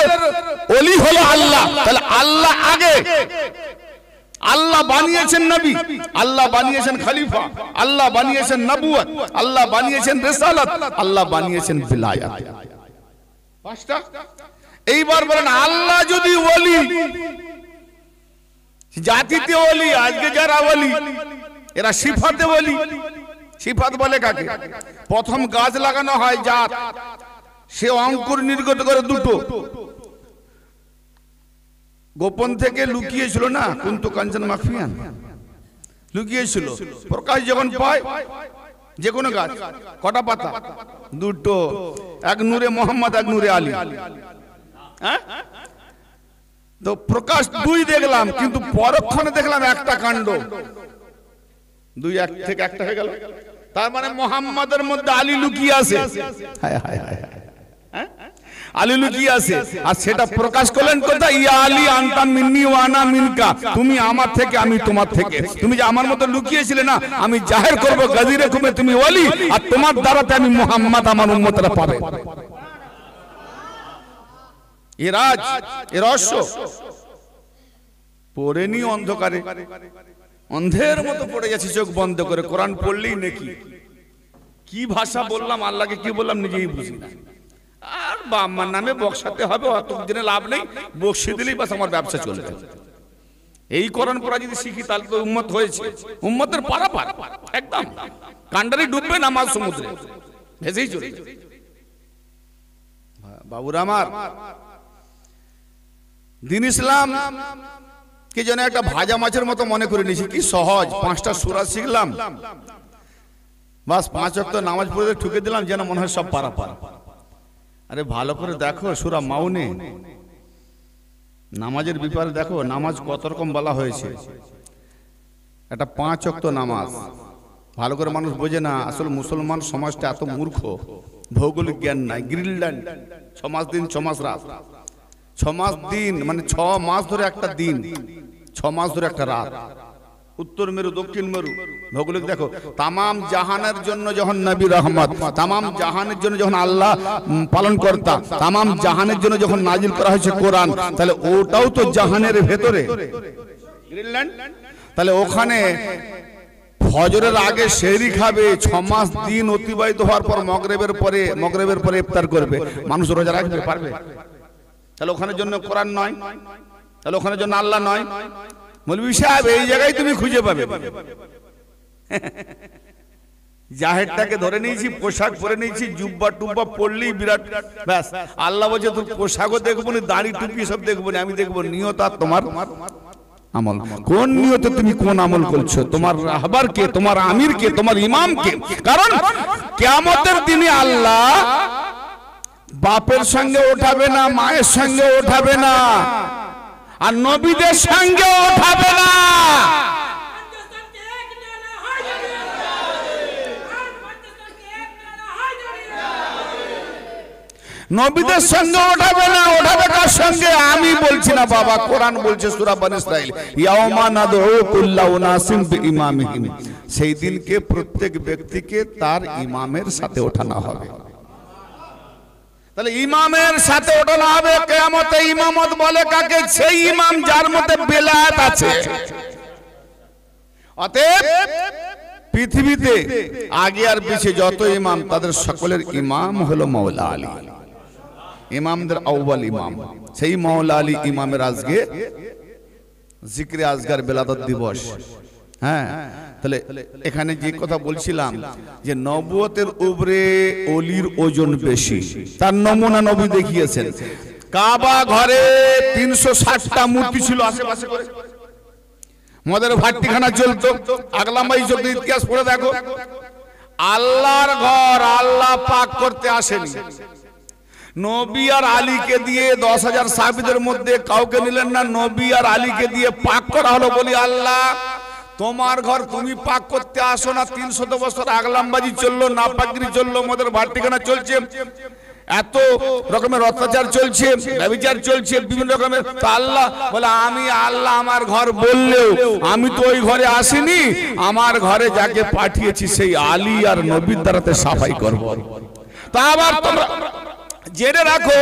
Speaker 1: ওলি হলো আল্লাহ। তাহলে আল্লাহ আগে, আল্লাহ বানিয়েছেন নবী, আল্লাহ বানিয়েছেন খলিফা, আল্লাহ বানিয়েছেন নবুয়ত, আল্লাহ বানিয়েছেন রিসালাত, আল্লাহ বানিয়েছেন বিলায়াত। পাঁচটা। এইবার বলেন, আল্লাহ যদি ওলি, জাতিতে ওলি, আজকে যারা ওলি এরা সিফাতে ওলি। সিফাত বলে কাকে? প্রথম গাছ লাগানো হয় জাত, সে অঙ্কুর নির্গত করে দুটো, গোপন থেকে লুকিয়েছিল না, কুন্তু কাঞ্চন মাখফিয়ান, লুকিয়েছিল। প্রকাশ যখন পায়, যে কোনো গাছ, কটা পাতা? দুটো, এক নূরে মোহাম্মদ, এক নূরে আলী। হ্যাঁ, তো প্রকাশ দুই দেখলাম, কিন্তু পরক্ষণে দেখলাম একটা কাণ্ড, দুই এক থেকে একটা হয়ে গেল। তার মানে মোহাম্মদের মধ্যে আলী লুকিয়ে আছে। হায় হায় হায়, হ্যাঁ, আলী লুকিয়ে আছে। আর সেটা প্রকাশ করলেন কোথায়? ইয়া আলী আনতা মিন্নি ওয়া আনা মিনকা, তুমি আমার থেকে, আমি তোমার থেকে। তুমি যে আমার মতো লুকিয়েছিলে না, আমি জাহির করব গাজিরে কুমে তুমি ওলি, আর তোমার দ্বারাতে আমি মুহাম্মদ আমার উম্মতরা পাবে। এ রাজ, এ রহস্য পড়েনি অন্ধকারে, অন্ধের মতো পড়ে যাচ্ছে চোখ বন্ধ করে। কোরআন পড়লেই নাকি কি ভাষা বললাম, আল্লাহকে কি বললাম নিজেই বুঝি না। আর বাম্মার নামে বক্সাতে হবে, অত দিনে লাভ নেই, বক্সি দিলেই বাস আমার ব্যবসা চলবে। এই কোরআন পড়া যদি শিখি তাহলে তো উম্মত হয়েছে, উম্মতের পারাপার একদম কান্ডারি ডুববে না মাঝ সমুদ্রে, ভেসেই চলে। বাবুরা আমার, দ্বীন ইসলাম কি যেন একটা ভাজা মাছের মতো মনে করে নিয়েছি। কি সহজ, 5টা সূরা শিখলাম, বাস 5 ওয়াক্ত নামাজ পড়ে ঠুকে দিলাম, যেন মনে হয় সব পারাপার। আরে ভালো করে দেখো সূরা মাউনে, নামাজের ব্যাপারে দেখো, নামাজ কত রকম বলা হয়েছে। একটা 5 ওয়াক্ত নামাজ ভালো করে মানুষ বোঝে না। আসলে মুসলমান সমাজটা এত মূর্খ, ভৌগোলিক জ্ঞান নাই। গ্রিনল্যান্ড 6 মাস দিন 6 মাস রাত, 6 মাস দিন মানে 6 মাস ধরে একটা দিন, 6 মাস ধরে একটা রাত। উত্তর মেরু দক্ষিণ মেরু ভৌগোলিক দেখো। তামাম জাহানের জন্য যখন নবী রহমত, তামাম জাহানের জন্য যখন আল্লাহ পালন কর্তা, তামাম জাহানের জন্য যখন নাজিল করা হয়েছে কোরআন, তাহলে ওটাও তো জাহানের ভেতরে গ্রিনল্যান্ড। তাহলে ওখানে ফজরের আগে সেহরি খাবে, 6 মাস দিন অতিবাহিত হওয়ার পর মগরিবের পরে ইফতার করবে। মানুষ রোজা রাখবে পারবে? তাহলে ওখানের জন্য কোরআন নয়, তাহলে ওখানের জন্য আল্লাহ নয়। মৌলভী সাহেব এই জায়গায় তুমি খুঁজে পাবে। জাহেরটাকে ধরে নিয়েছি, পোশাক পরে নিয়েছি, জুব্বা টুব্বা পড়লেই বিরাট ব্যাস। আল্লাহ বলছে তোর পোশাকও দেখবো না, দাড়ি টুপি সব দেখবো না, আমি দেখবো নিয়ত আর তোমার আমল। কোন নিয়তে তুমি কোন আমল করছো, তোমার রাহবার কে, তোমার আমির কে, তোমার ইমাম কে? কারণ কিয়ামতের দিনে আল্লাহ বাপের সঙ্গে ওঠাবে না, মায়ের সঙ্গে ওঠাবে না, আর নবীদের সঙ্গে ওঠাবে না। নবীদের সঙ্গে ওঠাবে না, ওঠাবে কার সঙ্গে? আমি বলছি না বাবা, কোরআন বলছে সূরা বনী ইসরাঈল, ইয়াওমা নাদউ কুল্লা উনাসিম বিইমামিহিম। সেই দিনকে প্রত্যেক ব্যক্তিকে তার ইমামের সাথে ওঠানো হবে। তাহলে ইমামের সাথে ওঠানো হবে কিয়ামতে। ইমামত বলে কাকে? সেই ইমাম যার মধ্যে বেলায়েত আছে। অতএব পৃথিবীতে আগে আর পিছে যত ইমাম, তাদের সকলের ইমাম হলো মাওলা আলী, ইমামদের আউয়াল ইমাম। সেই মাওলা আলী ইমামের আজকে জিকরে আজগার বেলাদত দিবস। হ্যাঁ, তাহলে এখানে যে কথা বলছিলাম যে নবুয়তের উপরে ওলির ওজন বেশি, তার নমুনা নবী দেখিয়েছেন। কাবা ঘরে 360টা মূর্তি ছিল আশেপাশে করে, মদের ভাট্টিখানা চলতো। আগলামাই চলতো, ইতিহাস পড়ে দেখো। আল্লাহর ঘর আল্লাহ পাক করতে আসেনি, নবী আর আলীকে দিয়ে 10,000 সাহাবীদের মধ্যে কাউকে নিলেন না, নবী আর আলীকে দিয়ে পাক করা হলো। বলি আল্লাহ তোমার ঘর তুমি পাক করতে আসো না? 300 বছর আগলামবাজি চললো, নাপাকগিরি চললো, মদের ভাট্টিখানা চলছে, এত রকমের অত্যাচার চলছে, ব্যভিচার চলছে, বিভিন্ন রকমের। তো আল্লাহ বলে আমি আল্লাহ আমার ঘর বললেও আমি তো ওই ঘরে আসিনি, আমার ঘরে যাকে পাঠিয়েছি সেই আলী আর নবীর দ্বারাতে সাফাই করব। তা আবার তোমরা জেনে রাখো,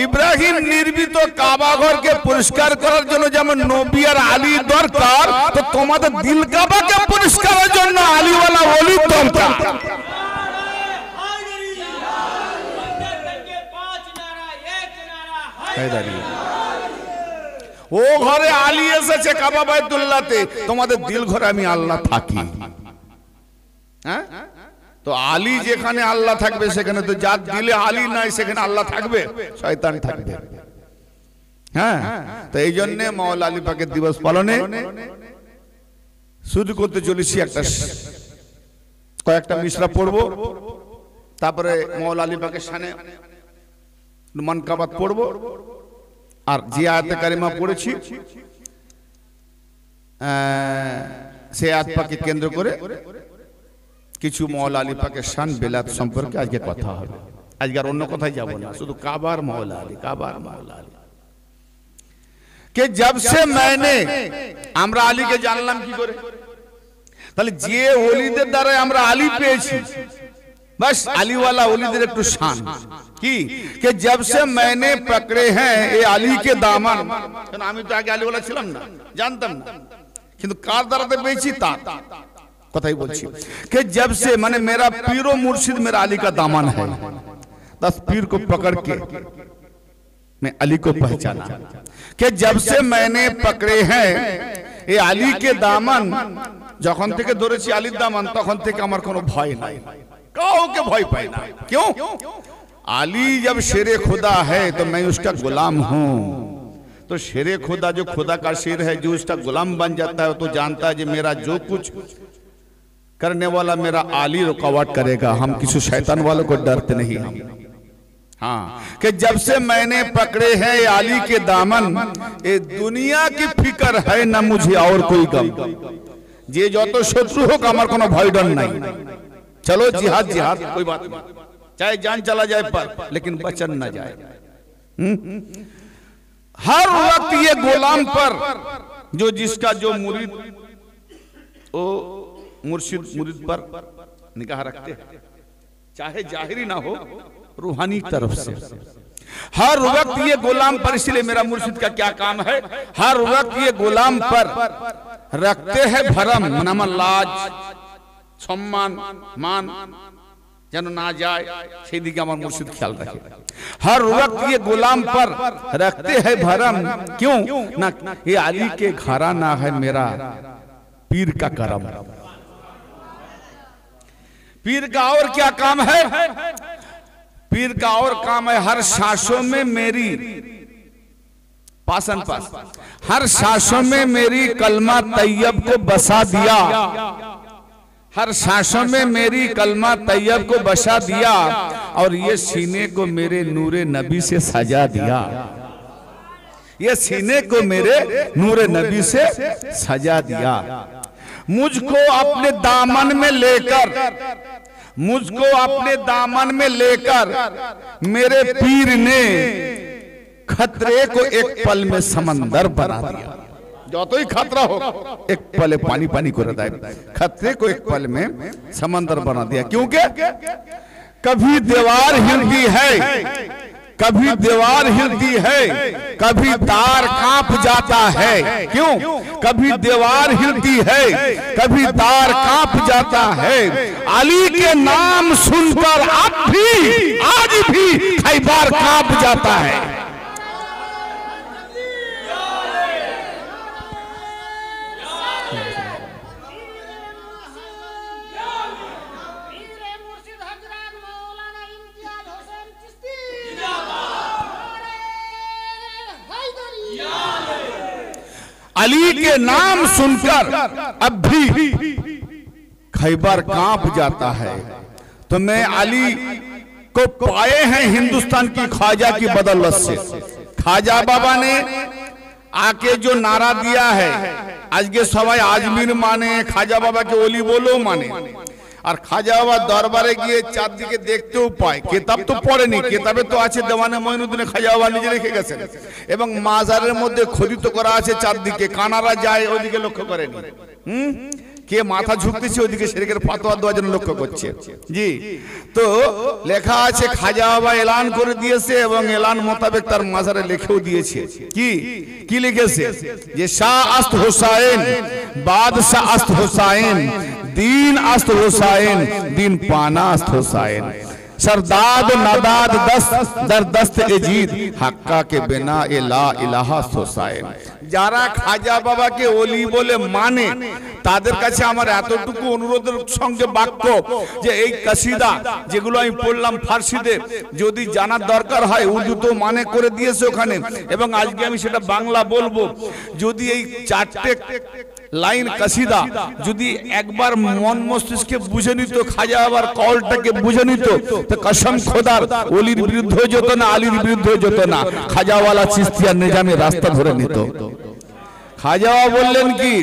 Speaker 1: ইব্রাহিম নির্মিত কাবা ঘরকে পরিষ্কার করার জন্য যেমন নবী আর আলী দরকার, তো তোমাদের দিল কাবাকে পরিষ্কারের জন্য আলীওয়ালা ওলি দরকার। ও ঘরে আলী এসেছে কাবা বাইতুল্লাহতে, তোমাদের দিল ঘরে আমি আল্লাহ থাকি। হ্যাঁ, তো আলী যেখানে আল্লাহ থাকবে সেখানে তো যার দিলে আলী নাই সেখানে আল্লাহ থাকবে? শয়তান থাকবে। হ্যাঁ, তো এই জন্য মাওলা আলী পাকের দিবস পালনে শুরু করতে চলেছি। কয়েকটা মিসরা পড়বো, তারপরে মাওলা আলী পাকের শানে মানকাবাত পড়বো, আর যে আয়াতে কারিমা পড়েছি সেই আয়াত পাকে কেন্দ্র করে কিছু মাওলা আলী পাকের শান বেলাত সম্পর্কে আজকে কথা হবে। আজকে আর অন্য কথাই যাব না, শুধু কাবার মাওলা আলী, কাবার মাওলা আলী। কে जब से मैंने আমরা আলীকে জানলাম কি করে? তাহলে যে ওলিদের দ্বারা আমরা আলী পেয়েছি, बस अली वाला ওলিদের একটু শান কি? কে जब से मैंने पकड़े हैं ये अली के दामन। কারণ আমি তো আগে আলী वाला ছিলাম না, জানতাম না, কিন্তু কার দ্বারাতে পেয়েছি তা কথাই বলছি। कि जब से माने मेरा पीरो मुर्शिद मेरा अली का दामन है, 10 पीर को पकड़ के मैं अली को पहचाना। कि जब से मैंने पकड़े हैं ये अली के दामन, যখন থেকে ধরেছি আলীর দামান তখন থেকে আমার কোনো ভয় নাই, কাউকে ভয় পাই না। क्यों? अली जब शेरे खुदा है तो मैं उसका गुलाम हूँ। तो शेरे खुदा जो खुदा का शेर है, जो उसका गुलाम बन जाता है तो जानता है कि मेरा जो कुछ करने वाला मेरा आली रुकावट करेगा। हम किसी शैतान वालों को डरते नहीं हम। हाँ, कि जब से मैंने पकड़े हैं आली के दामन, ये दुनिया की फिक्र है ना मुझे और कोई गम। जे যত শত্রু হোক আমার কোনো ভয় ডর নাই। चलो जिहाद जिहाद कोई बात नहीं, चाहे जान चला जाए पर लेकिन बचन ना जाए। हर वक्त ये गुलाम पर जो जिसका जो मुरीद वो मुर्शिद मुरीद पर निगाह रखते हैं, चाहे जाहिरी ना हो, रूहानी तरफ से। हर वक्त ये गुलाम पर, इसलिए मेरा मुर्शिद का क्या काम है, हर वक्त ये गुलाम पर रखते हैं भरम, नाम लाज सम्मान मान যেন না যায়, সেই দিকে আমার মুর্শিদ খেয়াল রাখে। हर वक्त ये गुलाम पर रखते हैं भरम, क्यों ना ये अली के घराना है मेरा पीर का करम। पीर का और क्या काम है, पीर का और काम है हर सांसों में मेरी पासन पास, हर सांसों में मेरी कलमा तैयब को बसा दिया, हर सांसों में मेरी कलमा तैयब को बसा दिया, और ये सीने को मेरे नूरे नबी से सजा दिया, ये सीने को मेरे नूरे नबी से सजा दिया। मुझको अपने दामन में लेकर, मुझको अपने दामन में लेकर मेरे पीर ने खतरे को एक पल में समंदर बना दिया। যতই खतरा हो एक पल पानी पानी कर देता है, खतरे को एक पल में समंदर बना दिया। क्योंकि कभी दीवार हिलती है, कभी दीवार हिलती है, कभी तार कांप जाता है। क्यों? कभी दीवार हिलती है, कभी तार कांप जाता है। अली के नाम सुनकर अब भी आज भी खैबर कांप जाता है। अली के नाम सुनकर अब भी खैबर कांप जाता है। तो मैं अली को पाए हैं हिंदुस्तान की ख्वाजा की बदौलत से। ख्वाजा बाबा ने आके जो नारा दिया है, आज के सवाई आजमीर माने, ख्वाजा बाबा के ओली बोलो माने, और ख्वाजा बाबा दरबारे গিয়ে চারদিকে দেখতেও পায়। কিতাব তো পড়েনি, কিতাবে তো আছে দেওয়ানে মঈনুদ্দিন খ্বাজা বাবা নিজে রেখে গেছেন, এবং মাজারের মধ্যে খোদিত করা আছে চারদিকে, কানারা যায় ওইদিকে লক্ষ্য করেনি। কে মাথা ঝুঁকতেছে ওইদিকে শিরকের ফতোয়া দেওয়ার জন্য লক্ষ্য করছে। জি, তো লেখা আছে খ্বাজা বাবা এলান করে দিয়েছে, এবং এলান মোতাবেক তার মাজারে লিখেও দিয়েছে। কি কি লিখেছে? যে শাহ আস্ত হোসাইন, বাদশাহ আস্ত হোসাইন, दीन अस्त हुसैन, दीन पाना अस्त हुसैन, सरदाद नदाद दस्त दर दस्त एजीद, हक्का के बिना ए ला इलाहा हुसैन। যারা খাজা বাবাকে ওলি বলে মানে তাদের কাছে আমার এতটুকু অনুরোধের সঙ্গে বাক্য যে এই কাসিদা যেগুলো আমি পড়লাম ফারসিতে, যদি জানার দরকার হয় উর্দু তো মানে করে দিয়েছে ওখানে, এবং আজকে আমি সেটা বাংলা বলবো। যদি এই চারটে লাইন কাসিদা যদি একবার মন মস্তিষ্কে বুঝে নিত, খাজা বাবার কলটাকে বুঝে নিত, তো কসম খোদার ওলির বিরুদ্ধে যেত না, আলীর বিরুদ্ধে যেত না, খাজাওয়ালা চিস্তিয়া নিজামে রাস্তা ধরে নিত। খাজা বাবা বললেন কি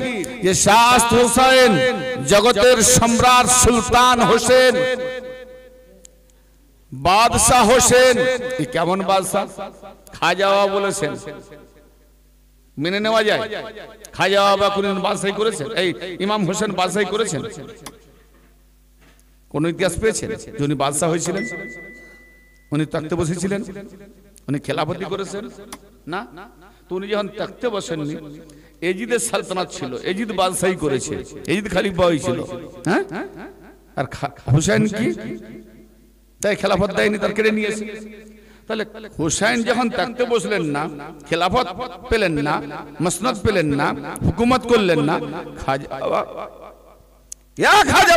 Speaker 1: যে শাহ আস্ত হোসেন জগতের সম্রাট সুলতান হোসেন, বাদশাহ হোসেন। কেমন বাদশাহ? খাজা বাবা বলেছেন, মেনে নেওয়া যায়? খাজা বাবা কোনদিন বাদশাহী করেছেন? এই ইমাম হোসেন বাদশাহী করেছেন? কোন ইতিহাস পেয়েছেন যে উনি বাদশাহ হয়েছিলেন? উনি তখতে বসেছিলেন? উনি খেলাফতি করেছেন? না। তো উনি যখন তখতে বসেননি, এজিদের সালতানাত ছিল, এজিদ বাদশাহী করেছে, এজিদ খলিফা হয়েছিল। হ্যাঁ, আর হুসাইন কি তাই খেলাফত দেয়নি, তার কেড়ে নিয়েছে। তাহলে হুসাইন যখন তখতে বসলেন না, খেলাফত পেলেন না, মসনদ পেলেন না, হুকুমত করলেন না, খাজা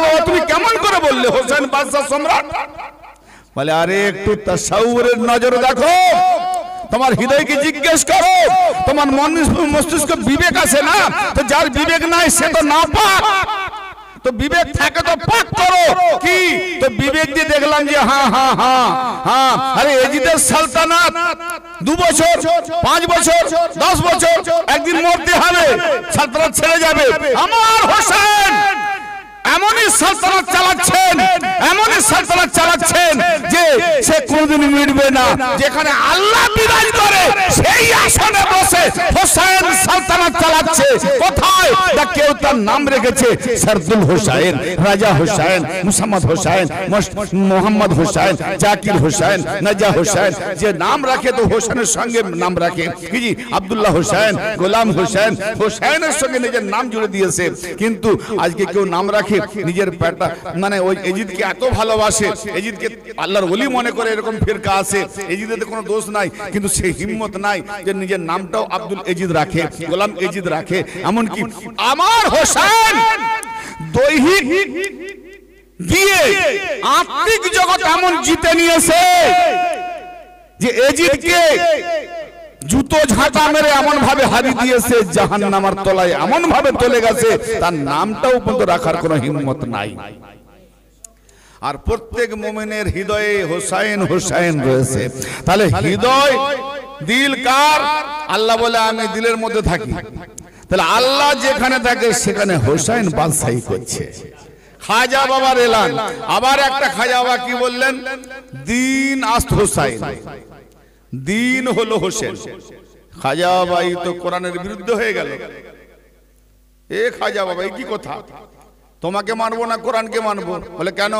Speaker 1: বাবা তুমি কেমন করে বললে হুসাইন বাদশাহ সম্রাট? বলে আরে একটু তাসাউরের নজর দেখো, তোমার হৃদয়কে জিজ্ঞেস করো, তোমার মন মস্তিষ্ক বিবেক আছে না? তো যার বিবেক নাই সে তো নাপাক, তো বিবেক থাকে তো পাক করো। কি তো বিবেক দিয়ে দেখলাম যে হ্যাঁ হ্যাঁ হ্যাঁ হ্যাঁ, আরে এজিদের সালতানাত 2 বছর 5 বছর 10 বছর, একদিন মরতে হবে, সালতানাত ছেড়ে যাবে। আমার হোসেন এমনই সালতানাত চালাচ্ছেন, এমনই সালতানাত চালাচ্ছেন যে সে কোনদিন মিটবে না। যেখানে আল্লাহ বিরাজ করে সেই সেই আসনে বসে হোসেন সালতানাত চালাচ্ছে। কোথায়? না কেউ তার নাম রেখেছে সরদুল হোসেন, রাজা হোসেন, মুহাম্মদ হোসেন, মোহাম্মদ হোসেন, জাকির হোসেন, নাজা হোসেন। যে নাম রাখে তো হোসেনের সঙ্গে নাম রাখে কি জি, আব্দুল্লাহ হোসেন, গোলাম হোসেন, হোসেনের সঙ্গে নিজের নাম জুড়ে দিয়েছে। কিন্তু আজকে কেউ নাম রাখে নিজের পেটা, মানে ওই এজিদকে এত ভালোবাসে, এজিদকে আল্লাহর ওলি মনে করে, এরকম ফিরকা আছে। এজিদের কোনো দোষ নাই, কিন্তু সেই হিম্মত নাই যে নিজের নামটাও আব্দুল এজিদ রাখে, গোলাম এজিদ রাখে। এমনকি আমার হোসেন দৈহিক দিয়ে আত্মিক জগৎ এমন জিতে নিয়েছে যে এজিদকে জুতো ঝাঁটা মেরে এমন ভাবে হারিয়ে দিয়েছে, জাহান্নামের তলায় এমন ভাবে চলে গেছে, তার নামটাও পর্যন্ত রাখার কোনো হিম্মত নাই। আর প্রত্যেক মুমিনের হৃদয়ে হোসেন হোসেন রয়েছে। তাহলে হৃদয় দিল কার? আল্লাহ বলে আমি দিলের মধ্যে থাকি। তাহলে আল্লাহ যেখানে থাকে সেখানে হোসেন বাদশাহী করছে। খাজা বাবার এলান, আবার একটা খাজা বাবা কি বললেন? দিন আস্ত হোসেন, দিন হলো হোসেন। খাজা বাবা এই তো কোরআনের বিরুদ্ধে হয়ে গেল। এ খাজা বাবা এই কি কথা? তোমাকে মানবো না কোরআনকে মানবো? বলে কেন?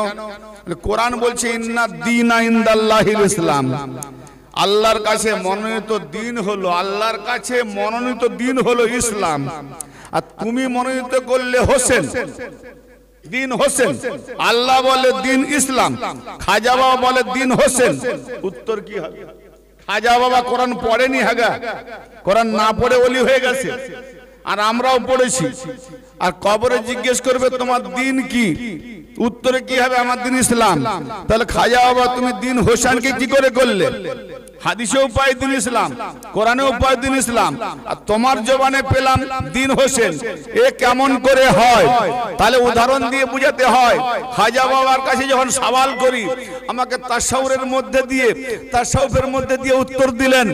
Speaker 1: কোরআন বলছে ইন্না দীনা ইনদাল্লাহিল ইসলাম, আল্লাহর কাছে মনোনীত দিন হলো, আল্লাহর কাছে মনোনীত দিন হলো ইসলাম। আর তুমি মনোনীত করলে হোসেন, দিন হোসেন। আল্লাহ বলে দিন ইসলাম, খাজা বাবা বলে দিন হোসেন। উত্তর কি হবে? খাজা বাবা কোরআন পড়েনি, হাগা কোরআন না পড়ে ওলি হয়ে গেছে, আর আমরাও পড়েছি। আর কবরে জিজ্ঞেস করবে তোমার দিন কি? উত্তরে কি হবে? আমার দিন ইসলাম। তাহলে খাজা বাবা তুমি দিন হোসেনকে কি করে করলে? হাদিসেও পাই দিন ইসলাম, কোরআনেও পাই দিন ইসলাম, আর তোমার জবানে পেলাম দিন হোসেন। এ কেমন করে হয়? তাহলে উদাহরণ দিয়ে বুঝাতে হয়। খাজা বাবার কাছে যখন সওয়াল করি, আমাকে তাসাউফের মধ্যে দিয়ে উত্তর দিলেন।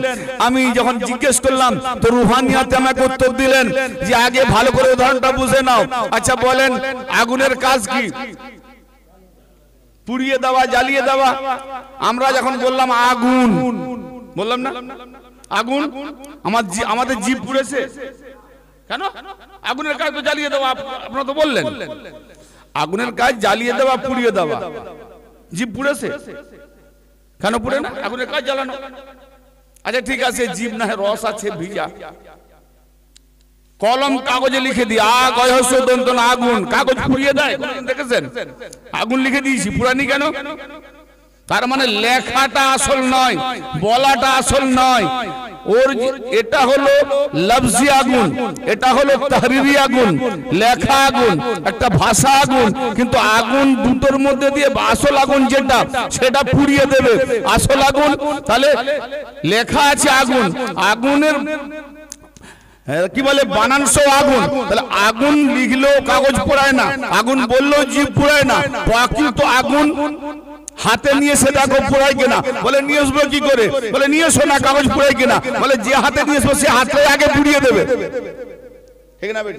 Speaker 1: আমি যখন জিজ্ঞেস করলাম তো রুহানিয়াতে আমাকে উত্তর দিলেন যে আগে ভালো করে উদাহরণটা বুঝে নাও। আচ্ছা বলেন আগুনের কাজ কি? পুড়িয়ে দেওয়া, জ্বালিয়ে দেওয়া। আমরা যখন বললাম আগুন, বললাম না আগুন, আমাদের জীব পুড়েছে কেন? আগুনের কাজ তো জ্বালিয়ে দেওয়া, আপনারা তো বললেন আগুনের কাজ জ্বালিয়ে দেওয়া, পুড়িয়ে দেওয়া। জীব পুড়েছে কেন? পুড়ে না, আগুনের কাজ জ্বালানো। আচ্ছা ঠিক আছে, জীব না রস আছে ভিজা, কলম কাগজে লিখে দিই আগুন, কাগজ পুড়িয়ে দেয়, দেখেছেন? আগুন লিখে দিয়েছি, পুরানি কেন? তার মানে লেখাটা আসল নয়, বলাটা আসল নয়। ওর এটা হলো লফজি আগুন, এটা হলো তাহরিরি আগুন, লেখা আগুন, একটা ভাষা আগুন। কিন্তু আগুন দুটোর মধ্যে দিয়ে আসল আগুন যেটা, সেটা পুড়িয়ে দেবে আসল আগুন। তাহলে লেখা আছে আগুন, আগুনের কি বলে বানান সহ আগুন। তাহলে আগুন লিখলেও কাগজ পোড়ায় না, আগুন বললেও জীব পোড়ায় না। প্রকৃত আগুন হাতে নিয়ে সেটাকে পোড়ায় কিনা? বলে নিয়ে আসবো কি করে? বলে নিয়ে এসো না, কাগজ পোড়ায় কিনা? বলে যে হাতে নিয়ে আসবো সে হাতে আগে পুড়িয়ে দেবে, ঠিক না বেটি?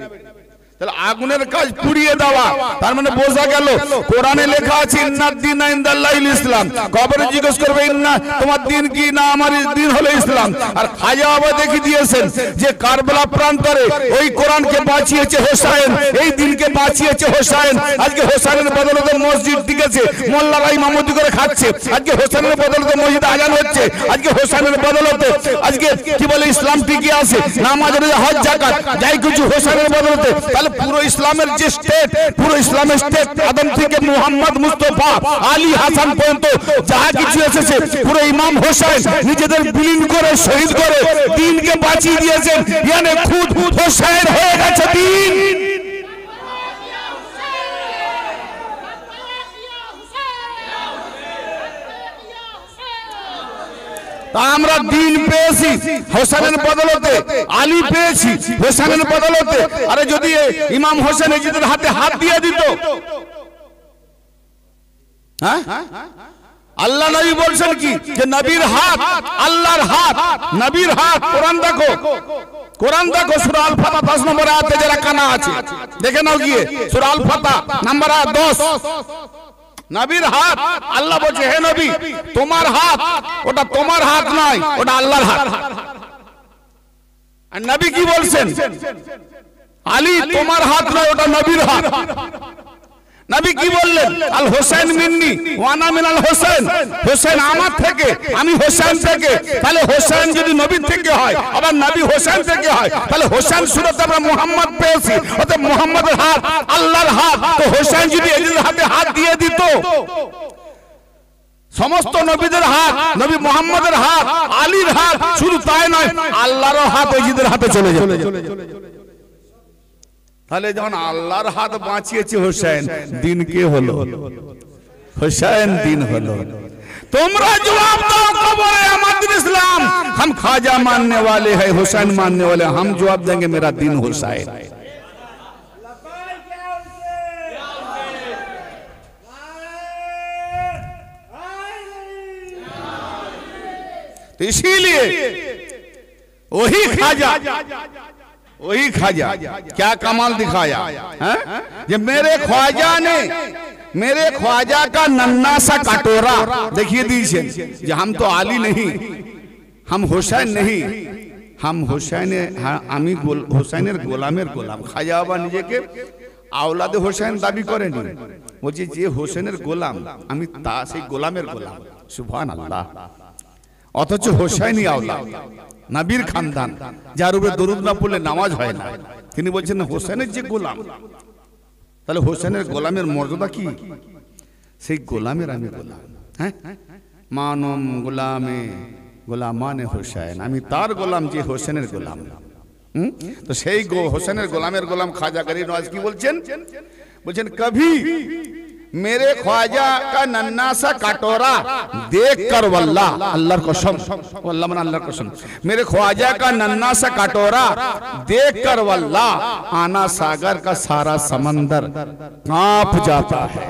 Speaker 1: তাহলে আগুনের কাজ পুড়িয়ে দেওয়া। তার মানে বোঝা গেল কোরআনে লেখা আছে ইন্নাদ দীনা ইনদাল্লাহিল ইসলাম। কবরে জিজ্ঞেস করবে ইন্না তোমার দিন কি? না আমার দিন হলো ইসলাম। আর খাজা বাবা দেখিয়ে দিয়েছেন যে কারবালা প্রান্তরে ওই কোরআনকে বাঁচিয়েছে হোসেন, এই দিনকে বাঁচিয়েছে হোসেন। আজকে হোসেনের বদলতে মসজিদ টিকেছে, মোল্লারা ইমামতি করে খাচ্ছে। আজকে হোসেনের বদলতে মসজিদে আজান হচ্ছে। আজকে হোসেনের বদলতে আজকে কি বলে ইসলাম টিকে আছে, নামাজ রোজা হজ যাকাত যাই কিছু হোসেনের বদলতে। তাহলে পুরো ইসলামের যে স্টেট, পুরো ইসলামের স্টেট আদম থেকে মুহাম্মদ মুস্তাফা আলী হাসান পর্যন্ত যা কিছু এসেছে, পুরো ইমাম হোসেন নিজেদের বিলীন করে শহীদ করে দিনকে বাঁচিয়ে দিয়েছেন। ইয়ানি খুদ হোসেন হয়ে গেছে দিন। আমরা দিন পেয়েছি হোসেনের বদলতে, আলী পেয়েছি হোসেনের বদলতে। আরে যদি ইমাম হোসেন নিজেদের হাতে হাত দিয়ে দিত, হ্যাঁ? আল্লাহ নবী বলছেন কি যে নবীর হাত আল্লাহর হাত, নবীর হাত। কোরআন দেখো, কোরআন দেখো সূরা আল ফাতহ 10 নম্বর আয়াতে যারা কানা আছে দেখে নাও গিয়ে, সূরা আল ফাতহ নাম্বার 10। নবীর হাত, আল্লাহ বলছে হে নবী তোমার হাত, ওটা তোমার হাত নয়, ওটা আল্লাহর হাত। আর নবী কি বলছেন? আলী তোমার হাত নয়, ওটা নবীর হাত। নবী কি বললেন? আল হোসেন মিন্নি ওয়ানা মিনাল হোসেন, হোসেন আমার থেকে, আমি হোসেন থেকে। তাহলে হোসেন যদি নবীর থেকে হয়, আবার নবী হোসেন থেকে হয়, তাহলে হোসেন সুরতে আমরা মুহাম্মদ পেয়েছি। অতএব মুহাম্মদের হাত আল্লাহর হাত। তো হোসেন যদি এদের হাতে হাত দিয়ে দিত, সমস্ত নবীদের হাত, নবী মুহাম্মদের হাত, আলীর হাত, শুধু তাই নয় আল্লাহর হাত এদের হাতে চলে যাবে। তাহলে যখন আল্লাহর হাত বাঁচিয়েছে হোসেন, দিন কে হলো? হোসেন দিন হলো। তোমরা জবাব দাও কবরে আমাদের ইসলাম, हम ख्वाजा मानने वाले हैं, हुसैन मानने वाले, हम जवाब देंगे मेरा दिन हुसैन। तो इसीलिए वही ख्वाजा क्या कमाल दिखाया है? जब मेरे ख्वाजा ने, मेरे ख्वाजा का नन्ना सा कटोरा देखिए दीजिए, जो हम तो आली नहीं, हम हुसैन नहीं, हम हुसैन, আমি হুসাইনের গোলামের গোলাম। খাজা বাবা নিজেকে আওলাদে হোসেন দাবি করেনি, বলছে যে হোসেনের গোলাম আমি, তা সেই গোলামের গোলাম। সুবহানাল্লাহ। অথচ হোসেনই আওলাদ, নবীর খানদান, যার উপরে দরুদ না পড়লে নামাজ হয় না। তিনি বলছেন হোসেনের যে গোলাম, তাহলে হোসেনের গোলামের মর্যাদা কি? সেই গোলামের আমি গোলাম। হ্যাঁ, মানম গোলামে গোলামানে হোসেন, আমি তার গোলাম যে হোসেনের গোলাম। তো সেই হোসেনের গোলামের গোলাম খাজা গরিব নওয়াজ কি বলছেন? বলছেন कभी मेरे ख्वाजा का नन्ना सा कटोरा देख कर वल्लाह, अल्लाह कसम, वल्लाह मन अल्लाह कसम, मेरे ख्वाजा का नन्ना सा कटोरा देख कर वल्लाह आना सागर का सारा समंदर कांप जाता है।